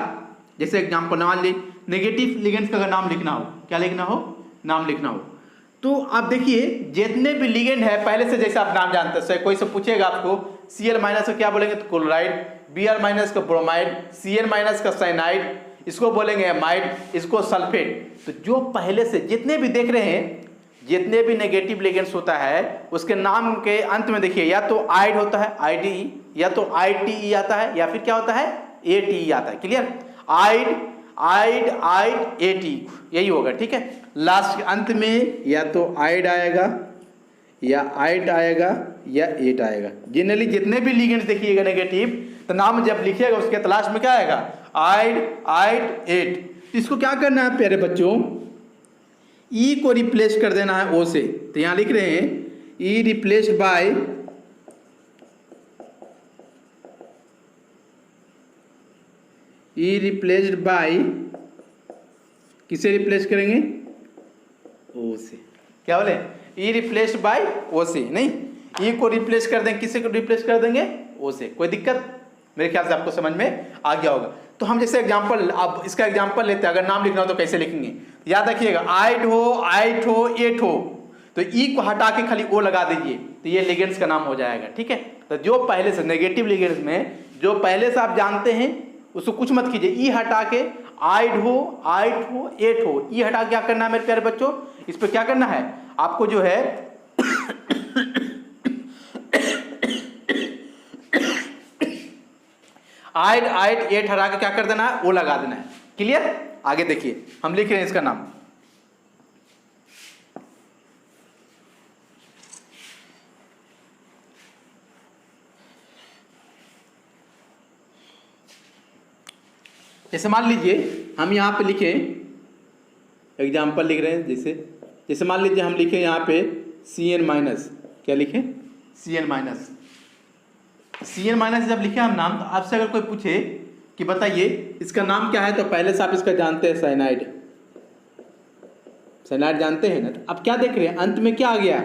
[SPEAKER 1] जैसे एग्जाम्पल मान ली नेगेटिव लिगेंड्स का अगर नाम लिखना हो, क्या लिखना हो? नाम लिखना हो, तो आप देखिए जितने भी लिगेंड है पहले से जैसे आप नाम जानते हैं, कोई से पूछेगा आपको Cl- को क्या बोलेंगे? तो क्लोराइड, Br- का ब्रोमाइड, Cn- का साइनाइड, इसको बोलेंगे एमाइड, इसको सल्फेट। तो जो पहले से जितने भी देख रहे हैं, जितने भी नेगेटिव लिगेंड्स होता है उसके नाम के अंत में देखिए या तो आइड होता है IDE, या तो ITE आता है, या फिर क्या होता है? ATE आता है। क्लियर? आइड आइड आइड ATE यही होगा, ठीक है। लास्ट के अंत में या तो आइड आएगा, या आइड आएगा, या एट आएगा। जनरली जितने भी लिगेंड्स देखिएगा नेगेटिव, तो नाम जब लिखिएगा उसके लास्ट में क्या आएगा? आइड आइड एट। इसको क्या करना है प्यारे बच्चों? ई को रिप्लेस कर देना है ओ से। तो यहां लिख रहे हैं ई रिप्लेस्ड बाय किसे रिप्लेस करेंगे? ओ से। क्या बोले? ई रिप्लेस्ड बाय ओ से, नहीं, ई को रिप्लेस कर देंगे, किसे को रिप्लेस कर देंगे? ओ से। कोई दिक्कत? मेरे ख्याल से आपको समझ में आ गया होगा। तो हम जैसे एग्जांपल, अब इसका एग्जांपल लेते हैं, अगर नाम लिखना हो तो कैसे लिखेंगे? याद रखिएगा, आइड हो, आइट हो, एट हो, तो ई को हटा के खाली ओ लगा दीजिए, तो ये लिगेंड्स का नाम हो जाएगा, ठीक है। तो जो पहले से नेगेटिव लिगेंड्स में जो पहले से आप जानते हैं उसको कुछ मत कीजिए, ई हटा के आइड हो, आइट हो, एट हो, ई हटा के क्या करना है मेरे प्यारे बच्चों? इस पर क्या करना है आपको? जो है आइड आइट एट हटा के क्या कर देना है? ओ लगा देना है। क्लियर? आगे देखिए हम लिख रहे हैं इसका नाम। जैसे मान लीजिए हम यहाँ पे लिखे, एग्जाम्पल लिख रहे हैं, जैसे मान लीजिए हम लिखे यहाँ पे Cn-, क्या लिखे? Cn-। Cn- जब लिखे हम नाम, तो आपसे अगर कोई पूछे कि बताइए इसका नाम क्या है, तो पहले से आप इसका जानते हैं, साइनाइड। साइनाइड जानते हैं ना? तो अब क्या देख रहे हैं अंत में क्या आ गया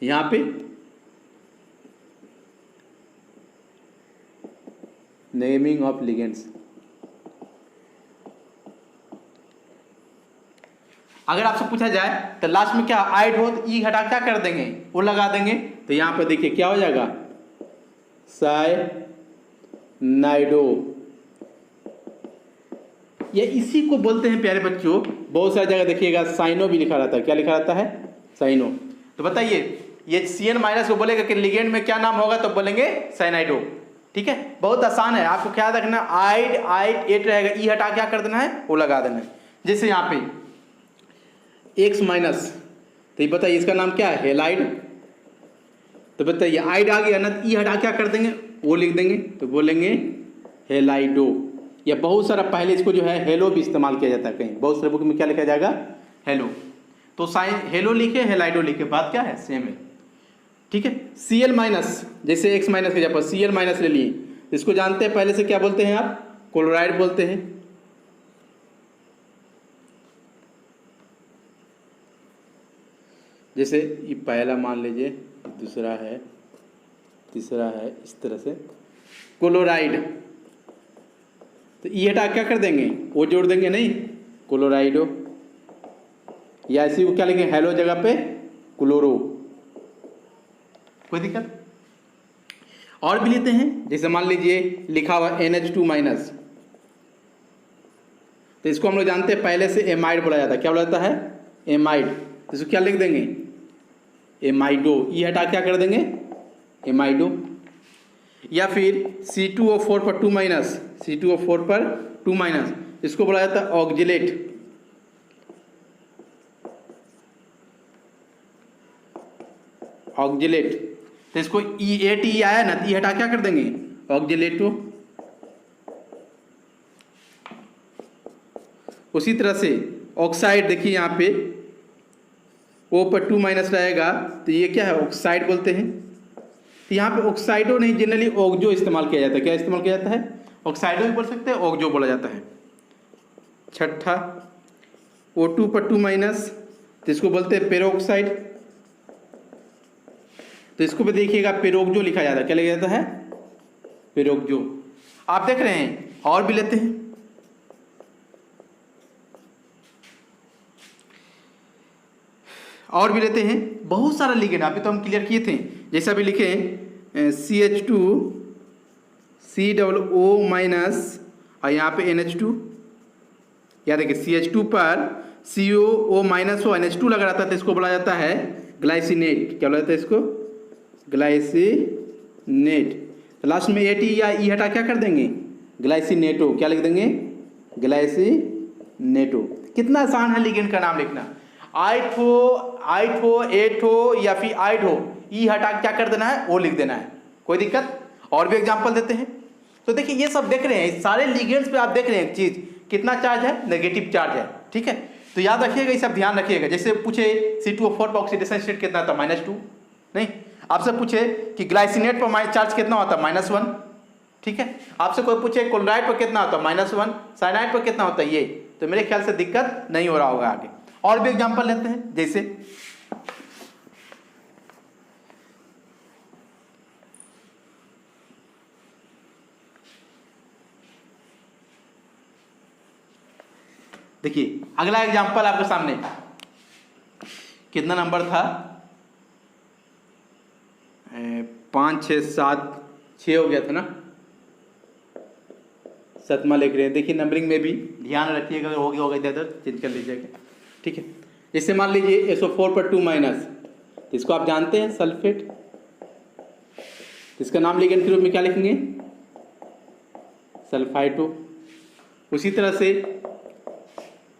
[SPEAKER 1] यहाँ पे? Naming of ligands. अगर आपसे पूछा जाए तो लास्ट में क्या आइड हो, तो ई हटा क्या कर देंगे? वो लगा देंगे। तो यहाँ पे देखिए क्या हो जाएगा? साइनाइडो। ये इसी को बोलते हैं प्यारे बच्चों, बहुत सारी जगह देखिएगा साइनो भी लिखा रहता है। क्या लिखा रहता है? साइनो। तो बताइए ये Cn- को बोलेगा कि लिगेंड में क्या नाम होगा, तो बोलेंगे साइनाइडो, ठीक है। बहुत आसान है, आपको क्या रखना? आइड आइड एट रहेगा, ई हटा क्या कर देना है? वो लगा देना है। जैसे यहाँ पे X-, तो ये बताइए इसका नाम क्या है? हेलाइड। तो बताइए आइड आ गया ना, ई हटा क्या कर देंगे? वो लिख देंगे, तो बोलेंगे हेलाइडो। या बहुत सारा पहले इसको जो है हेलो भी इस्तेमाल किया जाता है, कहीं बहुत सारे बुक में क्या लिखा जाएगा? हेलो। तो हेलो लिखे, हेलाइडो लिखे, बात क्या है? सेम है, ठीक है। Cl-, जैसे X- के जगह Cl- ले लिए, इसको जानते हैं पहले से क्या बोलते हैं आप? क्लोराइड बोलते हैं। जैसे ये पहला मान लीजिए, दूसरा है, तीसरा है, इस तरह से क्लोराइड। तो ई हटा क्या कर देंगे? वो जोड़ देंगे, नहीं, क्लोराइडो। या इसी को क्या लिखेंगे? हेलो जगह पे क्लोरो। कोई दिक्कत? और भी लेते हैं, जैसे मान लीजिए लिखा हुआ NH2-, तो इसको हम लोग जानते हैं पहले से एमाइड बोला जाता है। क्या बोला जाता है? एमाइड। तो इसको क्या लिख देंगे? एमाइडो। ई हटा क्या कर देंगे? एमाइडो। या फिर C2O4 पर 2 माइनस, C2O4 पर 2 माइनस, इसको बोला जाता है ऑक्जिलेट। ऑक्जिलेट, तो इसको E8 आया ना, तो हटा क्या कर देंगे, ऑक्जिलेटो। उसी तरह से ऑक्साइड, देखिए यहाँ पे O पर 2 माइनस रहेगा, तो ये क्या है, ऑक्साइड बोलते हैं। तो यहाँ पे ऑक्साइडो नहीं, जनरली ऑक्जो इस्तेमाल किया जाता है। क्या इस्तेमाल किया जाता है, ऑक्साइडो भी बोल सकते हैं, ऑक्जो बोला जाता है। छठा O2 पर 2 माइनस, तो इसको बोलते हैं पेरोक्साइड। तो इसको भी देखिएगा पेरोक्जो लिखा जाता है। क्या लिखा जाता है, पेरोक्जो। आप देख रहे हैं, और भी लेते हैं। और भी लेते हैं, बहुत सारा लिगेंड अभी तो हम क्लियर किए थे। जैसा भी लिखे CH2 COO माइनस और यहाँ पे NH2, या देखिए CH2 पर COO माइनस हो NH2 लगा रहता है, तो इसको बोला जाता है ग्लाइसिनेट। क्या बोला जाता है इसको, ग्लाइसिनेट। तो लास्ट में AT या E हटा क्या कर देंगे, ग्लाइसिनेटो। क्या लिख देंगे, ग्लाइसिनेटो। कितना आसान है लिगेंड का नाम लिखना। आइथो एथो या फिर आइडो, ई हटा क्या कर देना है, ओ लिख देना है, कोई दिक्कत। और भी एग्जांपल देते हैं। तो देखिए ये सब देख रहे हैं, सारे लिगेंड्स पे आप देख रहे हैं एक चीज, कितना चार्ज है, नेगेटिव चार्ज है, ठीक है। तो याद रखिएगा, ये सब ध्यान रखिएगा। जैसे पूछे C2O4 पर ऑक्सीडेशन स्टेट कितना था, -2, नहीं। आपसे पूछे कि ग्लाइसिनेट पर चार्ज कितना होता है, -1, ठीक है। आपसे कोई पूछे क्लोराइड पर कितना होता है, -1, साइनाइड पर कितना होता है, ये। तो मेरे ख्याल से दिक्कत नहीं हो रहा होगा आगे। और भी एग्जांपल लेते हैं, जैसे देखिए अगला एग्जांपल आपके सामने, कितना नंबर था, 5 6 7 6 हो गया था ना, 7वां लिख रहे हैं। देखिए नंबरिंग में भी ध्यान रखिएगा, अगर हो गया होगा इधर चेंज कर लीजिएगा, ठीक है। जैसे मान लीजिए SO4 पर 2 माइनस, इसको आप जानते हैं सल्फेट, इसका नाम लिगेंड के रूप में क्या लिखेंगे, सल्फाइटो। उसी तरह से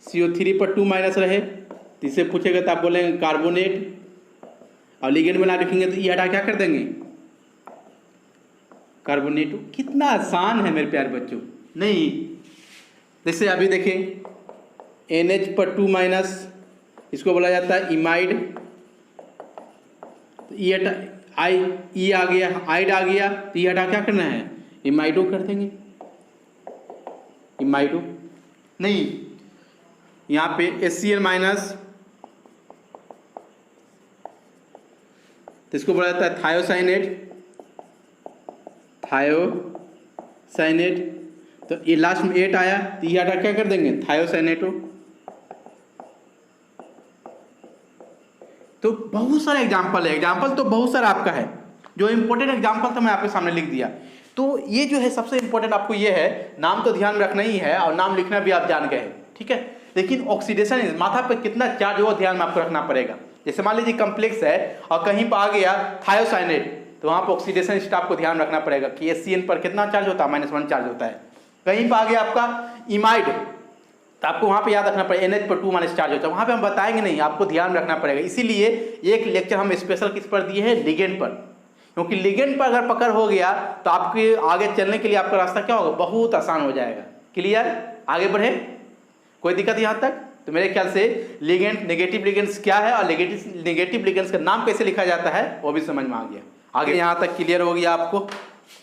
[SPEAKER 1] CO3 पर 2 माइनस रहे, तो इसे पूछेगा तो आप बोलेंगे कार्बोनेट, और लिगेंड में ना लिखेंगे तो ई हटा क्या कर देंगे, कार्बोनेटो। कितना आसान है मेरे प्यारे बच्चों, नहीं। जैसे अभी देखें NH पर 2 माइनस, इसको बोला जाता है इमाइड। तो ई हटा, ई आ गया, आइड आ गया, तो ई हटा क्या करना है, इमाइडो कर देंगे, इमाइडो। नहीं, यहाँ पे HCl माइनस, तो इसको बोला जाता है थायोसाइनेट, थायोसाइनेट। तो ये लास्ट में 8 आया, तो ये हटा क्या कर देंगे, थायोसाइनेटो। तो बहुत सारे एग्जाम्पल है, एग्जाम्पल तो बहुत सारा आपका है। जो इंपॉर्टेंट एग्जाम्पल था मैं आपके सामने लिख दिया। तो ये जो है सबसे इंपॉर्टेंट आपको ये है, नाम तो ध्यान में रखना ही है, और नाम लिखना भी आप जान गए हैं, ठीक है। लेकिन ऑक्सीडेशन माथा पे कितना चार्ज हो ध्यान में आपको रखना पड़ेगा। जैसे मान लीजिए कम्प्लेक्स है और कहीं पर आ गया थायोसाइनेट, तो वहाँ पर ऑक्सीडेशन स्टेट आपको ध्यान रखना पड़ेगा कि HCl पर कितना चार्ज होता है, -1 चार्ज होता है। कहीं पर आ गया आपका इमाइड, तो आपको वहाँ पे याद रखना पड़ेगा NH पर 2 माइनस चार्ज होता है। वहाँ पे हम बताएंगे नहीं, आपको ध्यान रखना पड़ेगा। इसीलिए एक लेक्चर हम स्पेशल किस पर दिए हैं, लिगेंड पर, क्योंकि लिगेंड पर अगर पकड़ हो गया तो आपके आगे चलने के लिए आपका रास्ता क्या होगा, बहुत आसान हो जाएगा। क्लियर, आगे बढ़े, कोई दिक्कत यहाँ तक। तो मेरे ख्याल से लिगेंड, नेगेटिव लिगेंड्स क्या है और नेगेटिव लिगेंड्स का नाम कैसे लिखा जाता है वो भी समझ में आ गया। आगे यहाँ तक क्लियर हो गया आपको,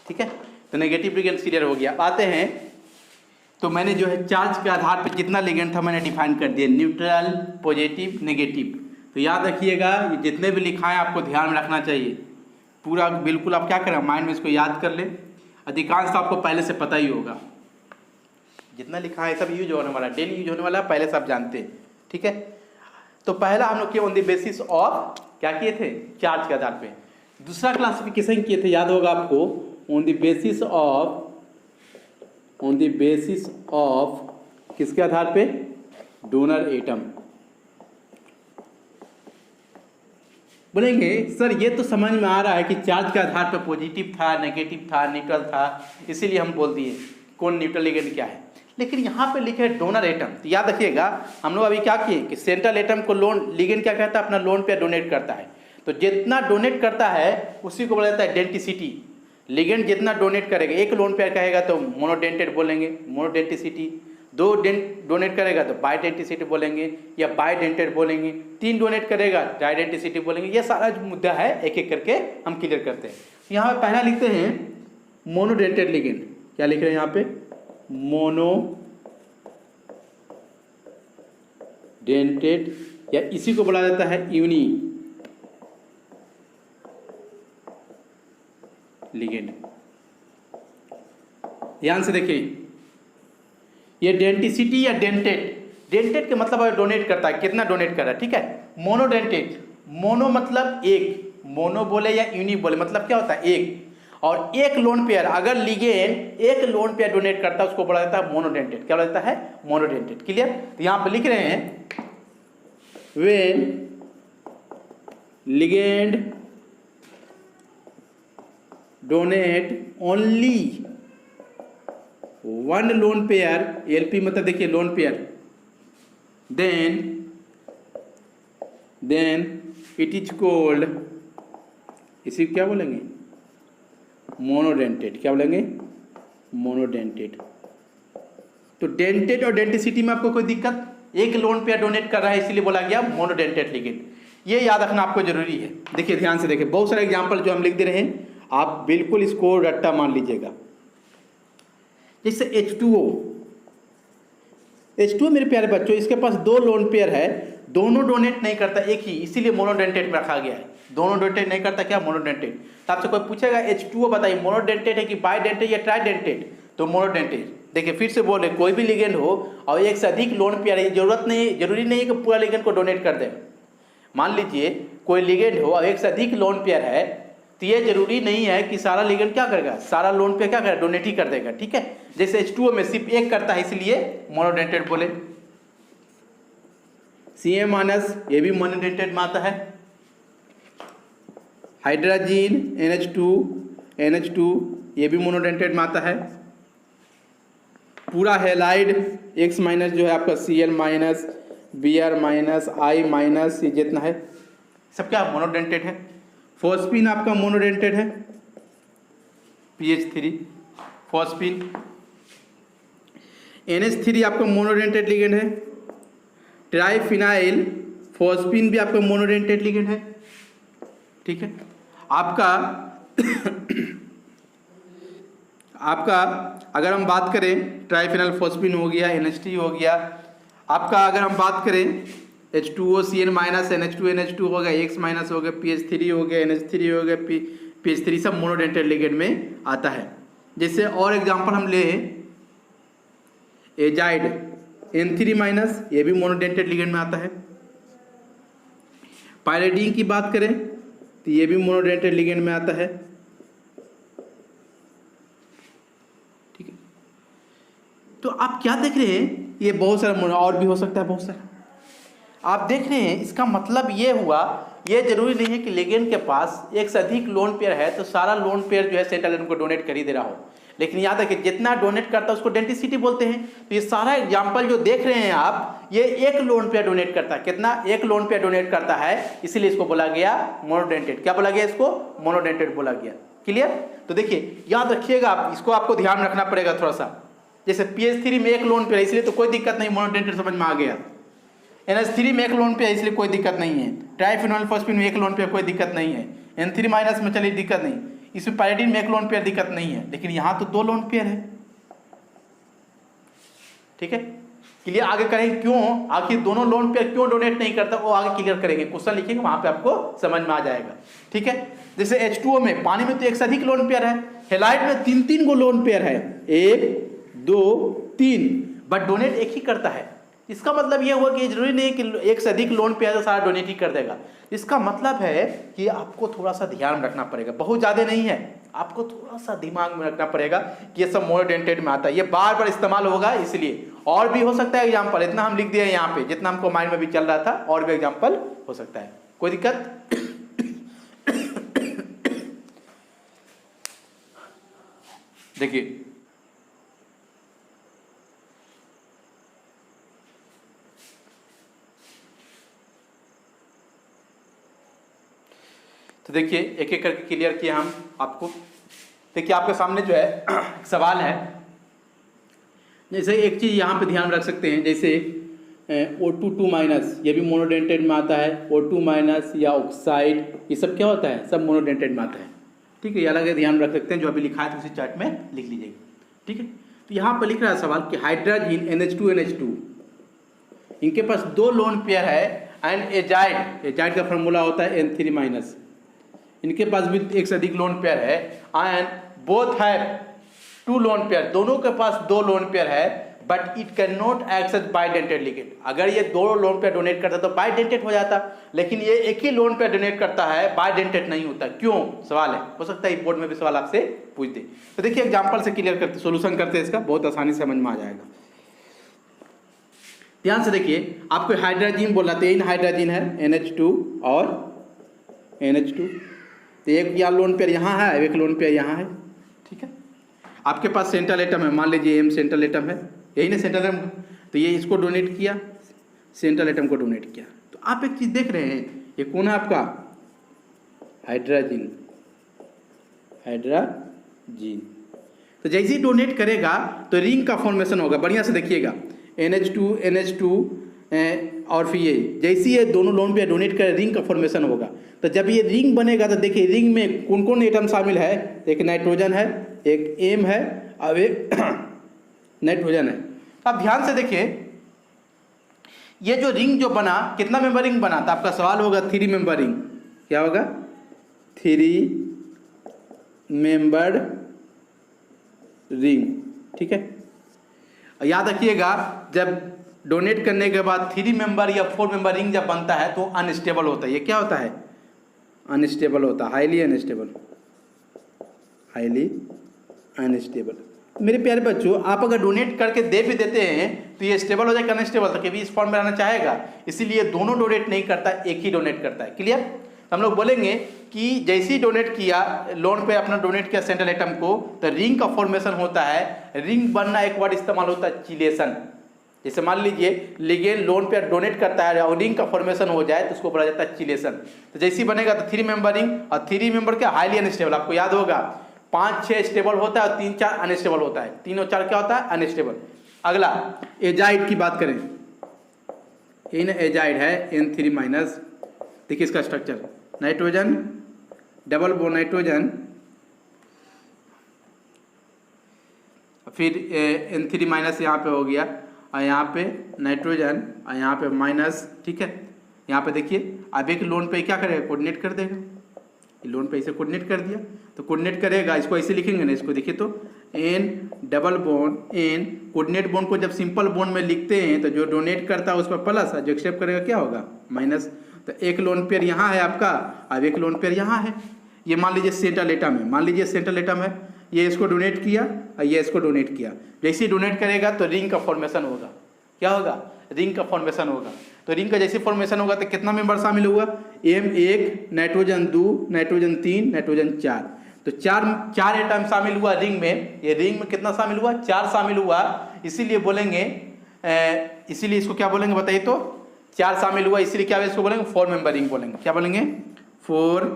[SPEAKER 1] ठीक है। तो नेगेटिव लिगेंड्स क्लियर हो गया। आते हैं, तो मैंने जो है चार्ज के आधार पर जितना लिगेंड था मैंने डिफाइन कर दिया, न्यूट्रल, पॉजिटिव, नेगेटिव। तो याद रखिएगा, ये जितने भी लिखा है आपको ध्यान में रखना चाहिए पूरा, बिल्कुल आप क्या करें, माइंड में इसको याद कर ले। अधिकांश तो आपको पहले से पता ही होगा, जितना लिखा है सब यूज होने वाला, डेली यूज होने वाला, पहले से आप जानते हैं, ठीक है। तो पहला हम लोग किए ऑन द बेसिस ऑफ, क्या किए थे, चार्ज के आधार पे। दूसरा क्लासिफिकेशन किए थे, याद होगा आपको, on the basis of, on the basis of किसके आधार पे, डोनर एटम। बोलेंगे सर ये तो समझ में आ रहा है कि चार्ज के आधार पर पॉजिटिव था, नेगेटिव था, न्यूट्रल था, इसीलिए हम बोल दिए कौन न्यूट्रल लिगेंड क्या है। लेकिन यहाँ पे लिखे है डोनर एटम, तो याद रखिएगा हम लोग अभी क्या किए कि सेंट्रल एटम को लोन लिगेंड क्या कहता है, अपना लोन पेयर डोनेट करता है। तो जितना डोनेट करता है उसी को बोला जाता है डेंटिसिटी। लिगेंड जितना डोनेट करेगा, एक लोन पेयर कहेगा तो मोनोडेंटेड बोलेंगे, मोनोडेंटिसिटी। दो डोनेट करेगा तो बाइडेंटिसिटी बोलेंगे या बाइडेंटेड बोलेंगे। तीन डोनेट करेगा डाइडेंटिसिटी बोलेंगे। ये सारा जो मुद्दा है एक एक करके हम क्लियर करते हैं। यहाँ पे पहला लिखते हैं मोनोडेंटेड लिगेंड। क्या लिख रहे हैं यहाँ पे? मोनोडेंटेड, या इसी को बोला जाता है यूनी लिगेंड। ध्यान से देखिए, ये डेंटिसिटी या डेंटेड, डेंटेड के मतलब है डोनेट करता है, कितना डोनेट कर रहा है, ठीक है। मोनोडेंटेड, मोनो मतलब एक, मोनो बोले या यूनी बोले मतलब क्या होता है एक, और एक लोन पेयर अगर लिगेंड एक लोन पेयर डोनेट करता है उसको बोला जाता है मोनोडेंटेड। क्या बोला जाता है? मोनोडेंटेड। क्लियर? तो यहां पे लिख रहे हैं when ligand donate only one lone pair, LP मतलब देखिए lone pair, then it is called, इसी क्या बोलेंगे? मोनोडेंटेड। क्या बोलेंगे? मोनोडेंटेड। तो डेंटेड और डेंटिसिटी में आपको कोई दिक्कत? एक लोन पेयर डोनेट कर रहा है इसीलिए बोला गया मोनोडेंटेड लिगेंड। ये याद रखना आपको जरूरी है। देखिए ध्यान से देखिए, बहुत सारे एग्जाम्पल जो हम लिख दे रहे हैं आप बिल्कुल इसको रट्टा मान लीजिएगा। जैसे H2O मेरे प्यारे बच्चों, इसके पास दो लोन पेयर है, दोनों डोनेट नहीं करता एक ही, इसीलिए मोनोडेंटेड में रखा गया है। दोनों डोनेट नहीं करता, क्या? मोनोडेंटेड। तो आपसे कोई पूछेगा H2O बताइए मोनोडेंटेड है कि बाइडेंटेड या ट्राइडेंटेड, तो मोनोडेंटेड। देखिए फिर से बोले, कोई भी लिगेंड हो और एक से अधिक लोन पेयर है, जरूरी नहीं है कि पूरा लिगेंड को डोनेट कर दे। मान लीजिए कोई लिगेंड हो और एक से अधिक लोन पेयर है, तो ये जरूरी नहीं है कि सारा लिगेंड क्या करेगा, सारा लोन पेयर क्या करेगा, डोनेट ही कर देगा, ठीक है। जैसे H2O में सिर्फ एक करता है इसलिए मोनोडेंटेड बोले। Ca- ये भी मोनोडेंटेड में आता है। हाइड्रोजन NH2 ये भी मोनोडेंटेड में आता है। पूरा हेलाइड X- जो है आपका Cl-, Br-, I- ये जितना है सब क्या मोनोडेंटेड है। फॉस्फीन आपका मोनोडेंटेड है, PH3 फॉस्फीन। NH3 आपका मोनोडेंटेड लिगेंड है। ट्राइफिनाइल फॉस्फीन भी आपका मोनोडेंटेड लिगेंड है, ठीक है। आपका अगर हम बात करें ट्राइफिनाइल फॉस्फीन हो गया, NH3 हो गया। आपका अगर हम बात करें H2O Cl- NH2 हो गया, X- हो गया, PH3 हो गया, NH3 हो गया, PH3 सब मोनोडेंटेड लिगेंड में आता है। जैसे और एग्जांपल हम ले एजाइड N3- ये भी मोनोडेंटेड लिगेंड में आता है। पायरिडीन की बात करें तो ये भी मोनोडेंटेड लिगेंड में आता है, ठीक है। तो आप क्या देख रहे हैं, ये बहुत सारा और भी हो सकता है, बहुत सारा आप देख रहे हैं। इसका मतलब ये हुआ, ये जरूरी नहीं है कि लिगेंड के पास एक से अधिक लोन पेयर है तो सारा लोन पेयर जो है सेंट्रल एटम को डोनेट कर ही दे रहा हो। लेकिन याद है कि जितना डोनेट करता है उसको डेंटिसिटी बोलते हैं। तो ये सारा एग्जाम्पल जो देख रहे हैं आप, ये एक लोन पेयर डोनेट करता है। कितना? एक लोन पेयर डोनेट करता है, इसीलिए इसको बोला गया मोनोडेंटेड। क्या बोला गया? इसको मोनोडेंटेड बोला गया। क्लियर? तो देखिए याद रखिएगा आप, इसको आपको ध्यान रखना पड़ेगा थोड़ा सा। जैसे PH3 में एक लोन पेयर है इसलिए तो कोई दिक्कत नहीं, मोनोडेंटेड समझ में आ गया। NH3 में एक लोन पे है इसलिए कोई दिक्कत नहीं है। ट्राइफिनॉल फॉस्फीन में एक लोन पे कोई दिक्कत नहीं है। N3- में चलिए दिक्कत नहीं, इसमें पायरिडीन में एक लोन पेयर दिक्कत नहीं है, लेकिन यहाँ तो दो लोन पेयर है, ठीक है। क्लियर? आगे करेंगे क्यों, आखिर दोनों लोन पेयर क्यों डोनेट नहीं करता, वो आगे क्लियर करेंगे, क्वेश्चन लिखेंगे वहां पे आपको समझ में आ जाएगा, ठीक है। जैसे H2O में, पानी में तो एक से अधिक लोन पेयर है, हेलाइड में 3 गो लोन पेयर है, 1 2 3, बट डोनेट एक ही करता है। इसका मतलब यह हुआ कि जरूरी नहीं है कि एक से अधिक लोन पे है तो सारा डोनेट ही कर देगा। इसका मतलब है कि आपको थोड़ा सा ध्यान रखना पड़ेगा, बहुत ज़्यादा नहीं है, आपको थोड़ा सा दिमाग में रखना पड़ेगा कि ये सब मोनोडेंटेड में आता है, ये बार बार इस्तेमाल होगा इसलिए। और भी हो सकता है एग्जाम्पल, इतना हम लिख दिए यहाँ पे, जितना हमको माइंड में भी चल रहा था, और भी एग्जाम्पल हो सकता है, कोई दिक्कत देखिए तो देखिए एक एक करके क्लियर किया हम आपको। देखिए आपके सामने जो है एक सवाल है, जैसे एक चीज़ यहाँ पे ध्यान रख सकते हैं, जैसे O2 माइनस, ये भी मोनोडेंटेट में आता है, O2 माइनस या ऑक्साइड, ये सब क्या होता है, सब मोनोडेंटेट में आता है। ठीक है, ये अलग ध्यान रख सकते हैं, जो अभी लिखा है तो उसी चार्ट में लिख लीजिएगा। ठीक है, तो यहाँ पर लिख रहा है सवाल कि हाइड्रोजन NH2 इनके पास दो लोन पेयर है एंड एजाइड का फॉर्मूला होता है N3 माइनस, इनके पास भी एक से अधिक लोन पेयर है and both have 2 lone pair, दोनों के पास 2 लोन पेयर है, but it can not act as bidentate ligand. अगर ये 2 लोन पेयर डोनेट करता तो बाइडेंटेड हो जाता, लेकिन ये एक ही लोन पेयर डोनेट करता है, बाइडेंटेड नहीं होता। क्यों, सवाल है, हो सकता है बोर्ड में भी सवाल आपसे पूछ दे। तो देखिए एग्जांपल से क्लियर करते, सोल्यूशन करते हैं इसका, बहुत आसानी से समझ में आ जाएगा। ध्यान से देखिए, आपको हाइड्रोजन बोला, 3 हाइड्रोजन है NH2 और NH2, तो एक यहाँ लोन पेयर यहाँ है, एक लोन पेयर यहाँ है। ठीक है, आपके पास सेंट्रल एटम है, मान लीजिए M सेंट्रल एटम है, यही ना सेंट्रल एटम, तो ये इसको डोनेट किया, सेंट्रल एटम को डोनेट किया। तो आप एक चीज़ देख रहे हैं, ये कौन है आपका हाइड्रोजन, तो जैसे ही डोनेट करेगा तो रिंग का फॉर्मेशन होगा। बढ़िया से देखिएगा, NH2 और फिर ये जैसे ये दोनों लोन पे डोनेट कर रिंग का फॉर्मेशन होगा। तो जब ये रिंग बनेगा तो देखिए रिंग में कौन कौन एटम शामिल है, एक नाइट्रोजन है, एक M है और एक नाइट्रोजन है। अब ध्यान से देखिए, ये जो रिंग जो बना, कितना मेंबर रिंग बना, तो आपका सवाल होगा 3 मेंबर रिंग, क्या होगा 3 मेंबर्ड रिंग। ठीक है, याद रखिएगा, जब डोनेट करने के बाद 3 मेंबर या 4 मेंबर रिंग जब बनता है तो अनस्टेबल होता है। ये क्या होता है, अनस्टेबल होता है, हाईली अनस्टेबल। मेरे प्यारे बच्चों, आप अगर डोनेट करके दे भी देते हैं तो ये स्टेबल हो जाएगा, अनस्टेबल, तो कभी इस फॉर्म में रहना चाहेगा, इसीलिए दोनों डोनेट नहीं करता, एक ही डोनेट करता है। क्लियर, हम लोग बोलेंगे कि जैसे ही डोनेट किया, लोन पे अपना डोनेट किया सेंट्रल एटम को, तो रिंग का फॉर्मेशन होता है। रिंग बनना एक वर्ड इस्तेमाल होता है चिलेशन। जैसे मान लीजिए लिगेंड लोन पे डोनेट करता है और रिंग का फॉर्मेशन हो जाए तो उसको बोला जाता है चिलेशन। तो जैसे ही बनेगा तो 3 मेंबर रिंग, और 3 मेंबर क्या, हाईली अनस्टेबल। आपको याद होगा 5-6 स्टेबल होता है और 3-4 अनस्टेबल होता है, 3 और 4 क्या होता है, अनस्टेबल। अगला एजाइड की बात करें, इन एजाइड है N3 माइनस। देखिए इसका structure, nitrogen, double bond nitrogen, फिर N3 माइनस यहाँ पे हो गया, और यहाँ पे नाइट्रोजन, और यहाँ पे माइनस। ठीक है, यहाँ पे देखिए अब एक लोन पे क्या करेगा, कोऑर्डिनेट कर देगा। लोन पे इसे कोऑर्डिनेट कर दिया, तो कोऑर्डिनेट करेगा, इसको ऐसे लिखेंगे ना, इसको देखिए तो N double bond N, coordinate bond को जब सिंपल बॉन्ड में लिखते हैं तो जो डोनेट करता है उस पर प्लस, जो एक्सेप्ट करेगा क्या होगा, माइनस। तो एक लोन पेयर यहाँ है आपका, अब एक लोन पेयर यहाँ है। ये मान लीजिए सेंट्रल एटम है, मान लीजिए सेंट्रल एटम है, ये इसको डोनेट किया और ये इसको डोनेट किया। जैसे ही डोनेट करेगा तो रिंग का फॉर्मेशन होगा, क्या होगा, रिंग का फॉर्मेशन होगा। तो रिंग का जैसे फॉर्मेशन होगा तो कितना मेंबर शामिल हुआ, M1, नाइट्रोजन 2, नाइट्रोजन 3, नाइट्रोजन 4, तो चार एटम शामिल हुआ रिंग में। ये रिंग में कितना शामिल हुआ, 4 शामिल हुआ, इसीलिए बोलेंगे, इसीलिए इसको क्या बोलेंगे बताइए तो, 4 शामिल हुआ, इसीलिए क्या इसको बोलेंगे, 4 मेंबर रिंग बोलेंगे। क्या बोलेंगे, 4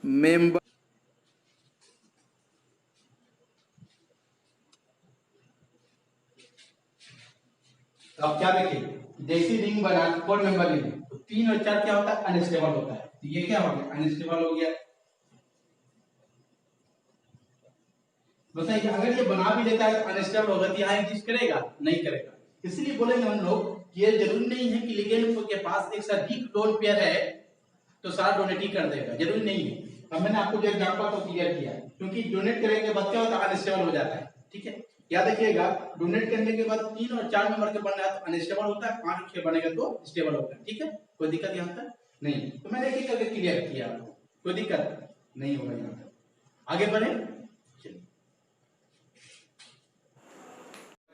[SPEAKER 1] मेंबर। तो अब क्या देखिए, जैसी रिंग बना 4 मेंबर रिंग, तो 3 और 4 क्या होता है, अनस्टेबल होता है। तो ये क्या हो गया, अनस्टेबल हो गया। बताइए अगर ये बना भी लेता है तो अनस्टेबल होगा, तो यहाँ एग्जिस्ट करेगा, नहीं करेगा। इसलिए बोलेंगे हम लोग कि ये जरूरी नहीं है कि लिगेंड के पास एक अधिक लोन पेयर है तो सारा डोनेट ही कर देगा, जरूरी नहीं है। अब मैंने आपको जो एग्जांपल तो क्लियर किया, क्योंकि डोनेट करने के बाद क्या होता है, अनस्टेबल हो जाता है। ठीक है, याद रखिएगा, डोनेट करने के बाद 3 और 4 मेंबर के बनना है तो अनस्टेबल होता है, 5 और 6 बनेगा तो स्टेबल होगा। ठीक है, कोई दिक्कत यहाँ तक नहीं। तो मैंने एक करके क्लियर किया, कोई दिक्कत नहीं होगा यहाँ तक। आगे बढ़े,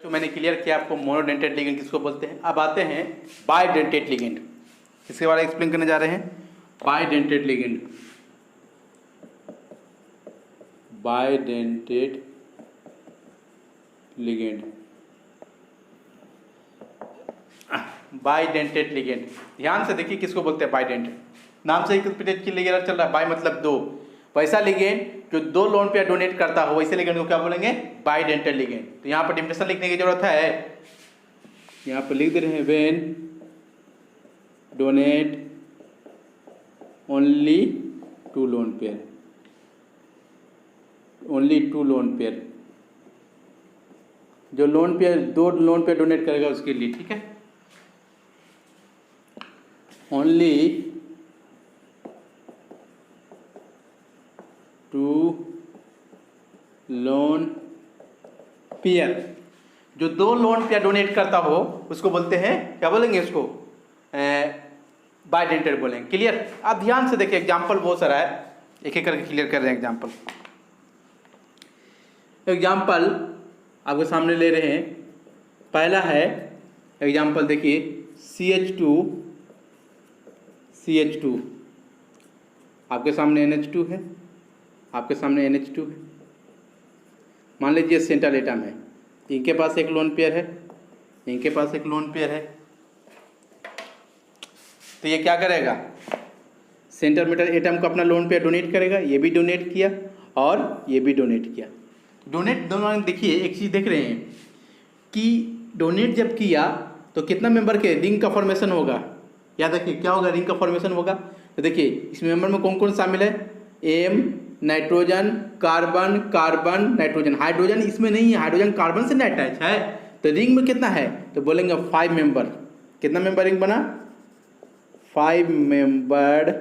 [SPEAKER 1] तो मैंने क्लियर किया आपको मोनोडेंटेड लिगेंड किसको बोलते हैं। अब आते हैं बाइडेंटेड लिगेंड, इसके बारे में एक्सप्लेन करने जा रहे हैं। Bidentate ligand, bidentate ligand, bidentate ligand. ध्यान से देखिए किसको बोलते हैं बाइडेंटेट, नाम से ही पिटेट की लिगेंड चल रहा है। बाई मतलब दो, वैसा लिगेंड जो दो लोन पेयर डोनेट करता हो वैसे लिगेंड को क्या बोलेंगे, बाइडेंटेट लिगेंड। तो यहाँ पर डिफिनेशन लिखने की जरूरत है, यहाँ पर लिख दे रहे हैं when donate only two lone pair, only two lone pair, जो लोन पेयर दो लोन पेयर डोनेट करेगा उसके लिए, ठीक है। ओनली टू लोन पेयर, जो दो लोन पेयर डोनेट करता हो उसको बोलते हैं, क्या बोलेंगे उसको, बाइडेंटेट बोलेंगे। क्लियर। आप ध्यान से देखिए, एग्जाम्पल बहुत सारा है, एक एक करके क्लियर कर रहे हैं। एग्जाम्पल आपके सामने ले रहे हैं। पहला है एग्जाम्पल देखिए, CH2 आपके सामने NH2 है, आपके सामने NH2 है। मान लीजिए सेंट्रल एटम है, इनके पास एक लोन पेयर है, इनके पास एक लोन पेयर है। तो ये क्या करेगा, सेंटर मेटल एटम को अपना लोन पेयर डोनेट करेगा। ये भी डोनेट किया और ये भी डोनेट किया। डोनेट दोनों देखिए, एक चीज़ देख रहे हैं कि डोनेट जब किया तो कितना मेंबर के रिंग का फॉर्मेशन होगा। याद रखिए क्या होगा, रिंग का फॉर्मेशन होगा। तो देखिए इस मेंबर में कौन कौन शामिल है, M nitrogen, carbon, carbon nitrogen, hydrogen इसमें नहीं है, हाइड्रोजन कार्बन से नहीं अटैच है। तो रिंग में कितना है, तो बोलेंगे 5 मेंबर। कितना मेंबर रिंग बना, 5 मेंबर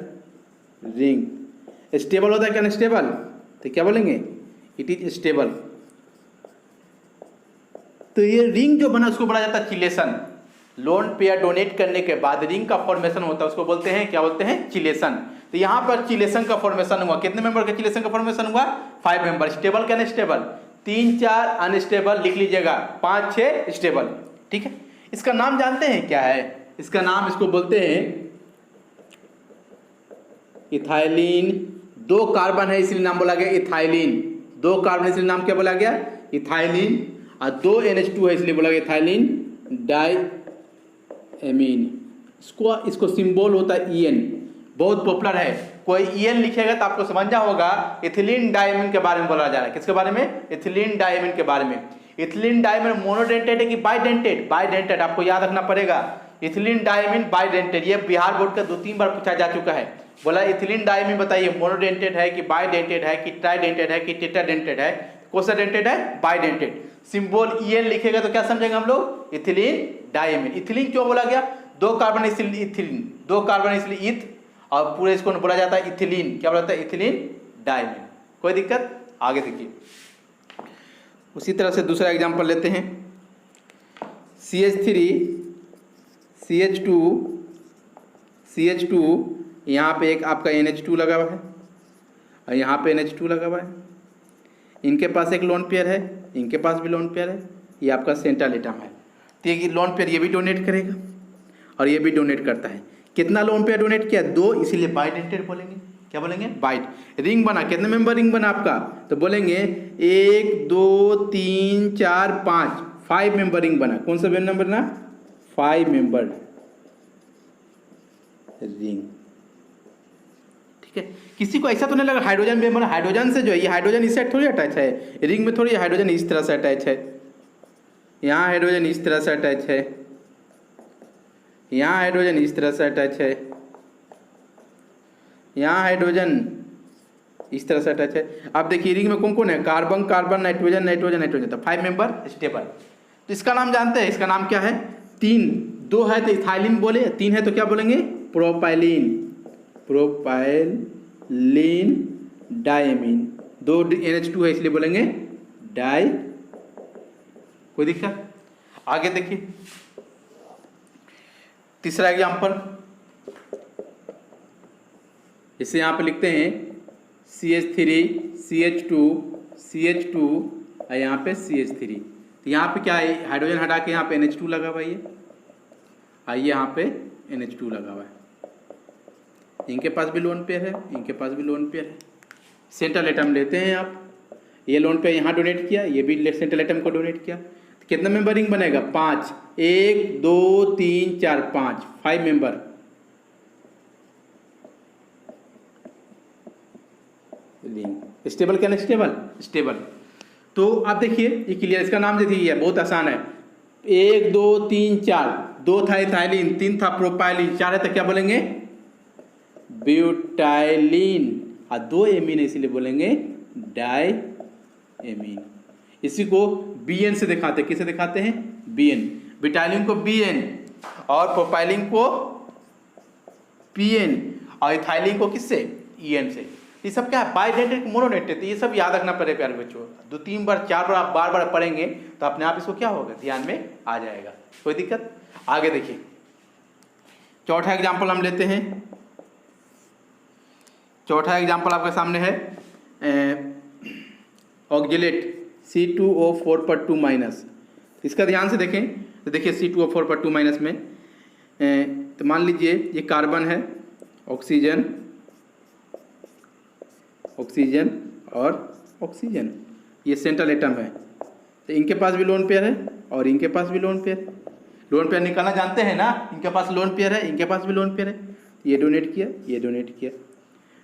[SPEAKER 1] रिंग। स्टेबल होता है क्या अनस्टेबल, तो क्या बोलेंगे, इट इज स्टेबल। तो ये रिंग जो बना उसको बोला जाता है चिलेशन। लोन पेयर डोनेट करने के बाद रिंग का फॉर्मेशन होता है, उसको बोलते हैं, क्या बोलते हैं, चिलेशन। तो यहाँ पर चिलेशन का फॉर्मेशन हुआ, कितने मेंबर का चिलेशन का फॉर्मेशन हुआ, 5 मेंबर। स्टेबल क्या अनस्टेबल, 3-4 अनस्टेबल लिख लीजिएगा, 5-6 स्टेबल, ठीक है। इसका नाम जानते हैं क्या है, इसका नाम, इसको बोलते हैं इथाइलिन। 2 कार्बन है इसलिए नाम बोला गया इथाइलिन, 2 कार्बन इसलिए नाम क्या बोला गया, इथाइलिन। और 2 NH2 है इसलिए बोला गया इथाइलिन डाइएमीन। इसको सिंबल होता है EN, बहुत पॉपुलर है। कोई EN लिखेगा तो आपको समझ जा होगा इथिलीन डाइएमीन के बारे में बोला जा रहा है। किसके बारे में, इथिलीन डाइएमीन के बारे में। इथिलीन डाइएमीन मोनोडेंटेट है कि बाइडेंटेट, बाइडेंटेट आपको याद रखना पड़ेगा। इथिलीन डाइएमीन बाइडेंटेट, ये बिहार बोर्ड का 2-3 बार पूछा जा चुका है। बोला इथिलीन डाइएमीन बताइए मोनोडेंटेट है कि बाइडेंटेट है कि ट्राइडेंटेट है कि टेट्राडेंटेट है, कौन सा डेंटेट है, बाइडेंटेट। सिंबल EN लिखेगा तो क्या समझेंगे हम लोग, इथिलीन डाइएमीन। इथिलीन क्यों बोला गया, 2 कार्बन इसलिए इथिलीन, 2 कार्बन इसलिए इथ, और पूरे इसको बोला जाता है इथिलीन, क्या बोला जाता है, इथिलीन डाइएमीन। कोई दिक्कत, आगे देखिए। उसी तरह से दूसरा एग्जांपल लेते हैं, CH2 यहाँ पे एक आपका NH2 लगा हुआ है और यहाँ पे NH2 लगा हुआ है। इनके पास एक लोन पेयर है, इनके पास भी लोन पेयर है, ये आपका सेंट्रल एटम है। तो ये लोन पेयर ये भी डोनेट करेगा और ये भी डोनेट करता है। कितना लोन पेयर डोनेट किया, 2, इसीलिए बाइडेंटेट बोलेंगे। क्या बोलेंगे, बाइड। रिंग बना, कितने मेंबर रिंग बना आपका, तो बोलेंगे 1 2 3 4 5 मेंबर रिंग बना। कौन सा नंबर बना, 5 मेंबर रिंग, ठीक है। किसी को ऐसा तो नहीं लगा हाइड्रोजन भी बना, हाइड्रोजन से जो है, ये हाइड्रोजन इस साइड थोड़ी अटैच है, रिंग में थोड़ी हाइड्रोजन इस तरह से अटैच है, यहाँ हाइड्रोजन इस तरह से अटैच है, यहाँ हाइड्रोजन इस तरह से अटैच है, यहाँ हाइड्रोजन इस तरह से अटैच है। अब देखिए रिंग में कौन कौन है, carbon, carbon, nitrogen, nitrogen, nitrogen, तो 5 मेंबर स्टेबल। तो इसका नाम जानते हैं, इसका नाम क्या है, 3, 2 है तो इथाइलिन बोले, 3 है तो क्या बोलेंगे, प्रोपाइलिन, प्रोपाइलिन डाइएमीन। 2 NH2 है इसलिए बोलेंगे डाई। कोई दिक्कत, आगे देखिए तीसरा एग्जांपल, इसे यहाँ पे लिखते हैं CH3 CH2 और यहाँ पे CH3। तो यहाँ पे क्या है, हाइड्रोजन हटा के यहाँ पे NH2 लगा हुआ है, ये आइए यहाँ पे NH2 लगा हुआ है। इनके पास भी लोन पेयर है, इनके पास भी लोन पेयर है। सेंट्रल एटम लेते हैं आप, ये लोन पेयर यहाँ डोनेट किया, ये भी सेंट्रल एटम को डोनेट किया, तो कितना मेंबर रिंग बनेगा? 5, 1 2 3 4 5, 5 मेंबर। रिंग स्टेबल क्या स्टेबल? स्टेबल। तो आप देखिए ये क्लियर, इसका नाम दे दीजिए, बहुत आसान है। 1 2 3 4, 2 था इथाइलिन, 3 था प्रोपाइलिन, 4 है तो क्या बोलेंगे? ब्यूटाइलिन। और 2 एमीन है इसीलिए बोलेंगे डाई एमीन। इसी को BN से दिखाते हैं। किसे दिखाते हैं? BN। ब्यूटाइलिन को BN और प्रोपाइलिन को PN और इथाइलिन को किससे? EN से। ये सब क्या है? Bidentate monodentate. ये सब याद रखना पड़े प्यारे बच्चों। 2 3 बार 4 बार आप बार बार पढ़ेंगे तो अपने आप इसको क्या होगा? ध्यान में आ जाएगा। कोई दिक्कत? आगे देखिए, चौथा एग्जाम्पल हम लेते हैं। चौथा एग्जाम्पल आपके सामने है ऑक्जिलेट C2O4 पर 2-। इसका ध्यान से देखें तो देखिए C2O4 पर 2- में तो मान लीजिए ये कार्बन है, ऑक्सीजन, ऑक्सीजन और ऑक्सीजन, ये सेंट्रल एटम है। तो इनके पास भी लोन पेयर है और इनके पास भी लोन पेयर है। लोन पेयर निकालना जानते हैं ना? इनके पास लोन पेयर है, इनके पास भी लोन पेयर है। ये डोनेट किया, ये डोनेट किया,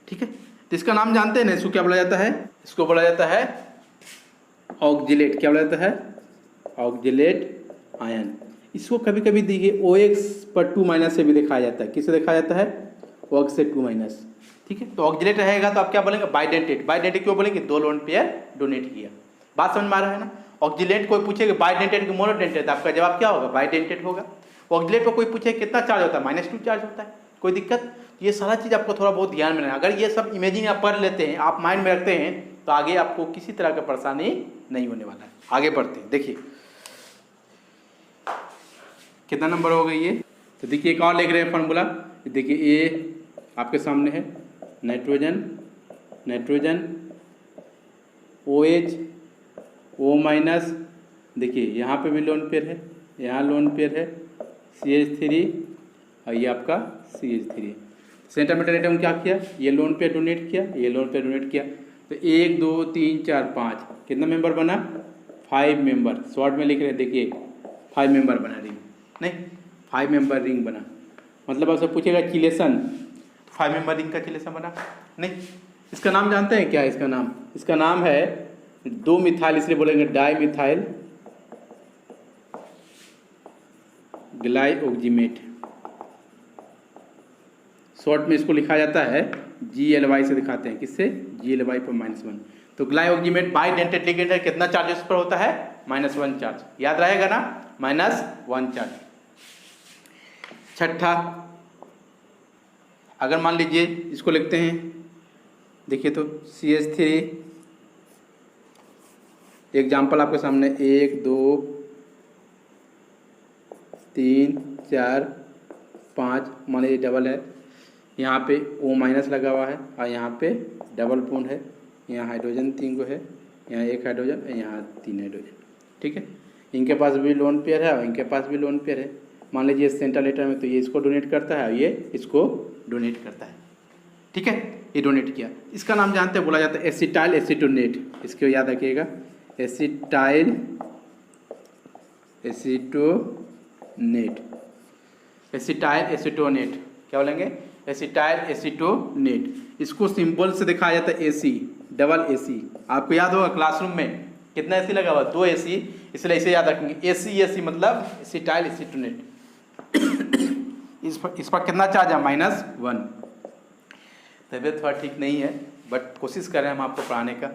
[SPEAKER 1] ठीक है। तो इसका नाम जानते हैं ना? इसको क्या बोला जाता है? इसको बोला जाता है ऑक्जिलेट। क्या बोला जाता है? Oxalate ion. इसको कभी कभी देखिए OX पर 2- से भी दिखाया जाता है। किससे दिखाया जाता है? OX से 2-, ठीक है। तो ऑक्जिलेट रहेगा तो आप क्या बोलेंगे? बाइडेंटेट। बाइडेंटेट क्यों बोलेंगे? 2 लोन पेयर डोनेट किया। बात समझ में आ रहा है ना? ऑक्जिलेट कोई पूछेगा बाइडेंटेट कि मोनोडेंटेट, आपका जवाब क्या होगा? बाइडेंटेट होगा। ऑक्जिलेट पर कोई पूछे कितना चार्ज होता है? -2 चार्ज होता है। कोई दिक्कत? ये सारा चीज़ आपको थोड़ा बहुत ध्यान में रखना। अगर ये सब इमेजिंग आप पढ़ लेते हैं, आप माइंड में रखते हैं, तो आगे आपको किसी तरह का परेशानी नहीं होने वाला है। आगे बढ़ते हैं। देखिए कितना नंबर हो गई ये? तो देखिए एक और लिख रहे हैं फॉर्मूला। देखिए ये आपके सामने है नाइट्रोजन, नाइट्रोजन OH O-। देखिए यहाँ पे भी लोन पेयर है, यहाँ लोन पेयर है CH3 और ये आपका CH3। सेंट्रल मेटल एटम क्या किया? ये लोन पेयर डोनेट किया, ये लोन पेयर डोनेट किया। तो 1 2 3 4 5 कितना मेंबर बना? 5 मेंबर। शॉर्ट में लिख रहे हैं, देखिए 5 मेंबर बना रिंग, नहीं 5 मेंबर रिंग बना। मतलब आपसे पूछेगा चिलेशन, 5 मेंबर रिंग का चिलेशन बना नहीं। इसका नाम जानते हैं क्या? इसका नाम है 2 मिथाइल, इसलिए बोलेंगे डाई मिथाइल ग्लाइओक्जिमेट। शॉर्ट में इसको लिखा जाता है GLY से दिखाते हैं। किससे? GLY पर -1। तो ग्लाइओक्जिमेट बाइडेंटेट लिगेंड है। कितना चार्ज इस पर होता है? -1 चार्ज। याद रहेगा ना? -1 चार्ज। छठा, अगर मान लीजिए इसको लिखते हैं, देखिए तो CH3, एग्जाम्पल आपके सामने 1 2 3 4 5, मान लीजिए डबल है, यहाँ पे O- लगा हुआ है और यहाँ पे डबल बॉन्ड है, यहाँ हाइड्रोजन 3 को है, यहाँ 1 हाइड्रोजन, यहाँ 3 हाइड्रोजन, ठीक है। इनके पास भी लोन पेयर है और इनके पास भी लोन पेयर है। मान लीजिए सेंट्रल एटम में तो ये इसको डोनेट करता है और ये इसको डोनेट करता है, ठीक है। ये डोनेट किया। इसका नाम जानते हैं, बोला जाता है एसिटाइल एसीटोनेट। इसको याद रखिएगा, एसिटाइल एसीटोनेट, एसिटाइल एसीटोनेट। क्या बोलेंगे? एसिटाइल एसीटोनेट। इसको सिंबल से दिखाया जाता है AC, डबल AC। आपको याद होगा क्लासरूम में कितना AC लगा हुआ? 2 AC, इसलिए इसे याद रखेंगे AC मतलब एसिटाइल एसीटोनेट। इस पर कितना चार्ज है? -1। तबीयत थोड़ा ठीक नहीं है बट कोशिश कर रहे हैं हम आपको पढ़ाने का।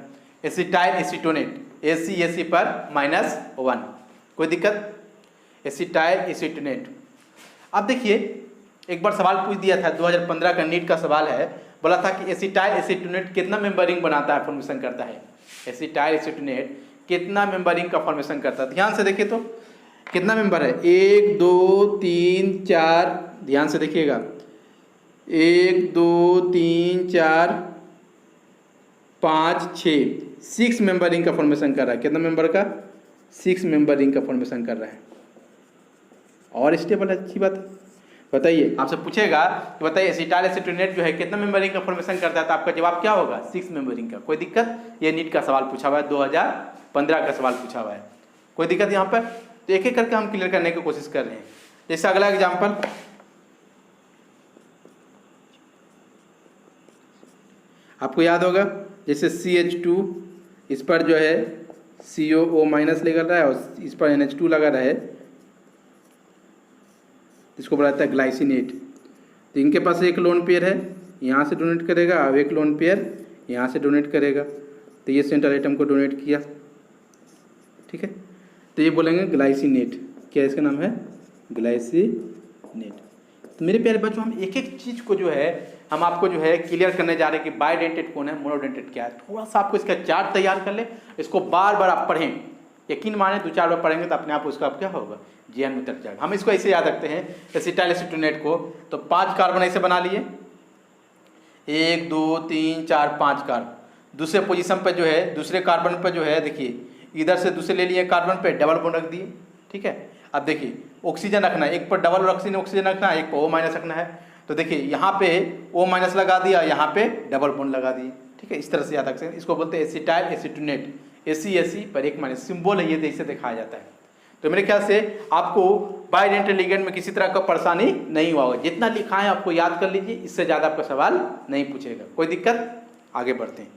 [SPEAKER 1] एसिटाइल एसीटोनेट, AC पर -1। कोई दिक्कत? एसिटाइल एसीटोनेट। अब देखिए एक बार सवाल पूछ दिया था, 2015 का नीट का सवाल है। बोला था कि एसिटाइल एसीटोनेट कितना मेंबरिंग बनाता है, फॉर्मेशन करता है? एसिटाइल एसीटोनेट कितना मेंबरिंग का फॉर्मेशन करता है? ध्यान से देखिए तो कितना मेंबर है? 1 2 3 4, ध्यान से देखिएगा, 1 2 3 4 5 6, 6 मेंबर रिंग का फॉर्मेशन कर रहा है। कितना मेंबर का? 6 मेंबर रिंग का फॉर्मेशन कर रहा है। और स्टेबल है, अच्छी बात है। बताइए, आपसे पूछेगा कि बताइए एसिटाइल एसिटोनेट जो है कितना मेम्बरिंग का फॉर्मेशन करता है, तो आपका जवाब क्या होगा? 6 मेम्बरिंग का। कोई दिक्कत? ये नीट का सवाल पूछा हुआ है, 2015 का सवाल पूछा हुआ है। कोई दिक्कत यहाँ पर? तो एक एक करके हम क्लियर करने की कोशिश कर रहे हैं। जैसे अगला एग्जाम्पल, आपको याद होगा जैसे CH2, इस पर जो है COO माइनस लगा रहा है और इस पर NH2 लगा रहा है, इसको बोला जाता है ग्लाइसिनेट। तो इनके पास एक लोन पेयर है, यहाँ से डोनेट करेगा, अब एक लोन पेयर यहाँ से डोनेट करेगा, तो ये सेंट्रल एटम को डोनेट किया, ठीक है। तो ये बोलेंगे ग्लाइसिनेट। क्या इसका नाम है? ग्लाइसिनेट। तो मेरे प्यारे बच्चों, हम एक एक चीज़ को जो है हम आपको जो है क्लियर करने जा रहे हैं कि बाइडेंटेट कौन है, मोनोडेंटेट क्या है। थोड़ा सा आपको इसका चार्ट तैयार कर ले, इसको बार बार आप पढ़ें, यकीन माने 2-4 बार पढ़ेंगे तो अपने आप उसका क्या होगा, जीएन में उतर जाएगा। हम इसको ऐसे याद रखते हैं एसिटाइल एसिटोनेट को, तो 5 कार्बन ऐसे बना लिए, 1 2 3 4 5 कार्बन। दूसरे पोजीशन पर जो है, दूसरे कार्बन पर जो है, देखिए इधर से दूसरे ले लिए कार्बन पे, डबल बॉन्ड रख दिए, ठीक है। अब देखिए ऑक्सीजन रखना है, एक पर डबल ऑक्सीजन रखना है, एक पर O माइनस रखना है। तो देखिए यहाँ पे O माइनस लगा दिया, यहाँ पे डबल बॉन्ड लगा दिए, ठीक है। इस तरह से याद रख सकते हैं। इसको बोलते हैं एसिटाइल एसिटोनेट, AC पर एक माइनस सिंबल है, ये ऐसे दिखाया जाता है। तो मेरे ख्याल से आपको बाइडेंटल लिगेंड में किसी तरह का परेशानी नहीं हुआ होगा। जितना लिखा है आपको याद कर लीजिए, इससे ज़्यादा आपका सवाल नहीं पूछेगा। कोई दिक्कत? आगे बढ़ते हैं।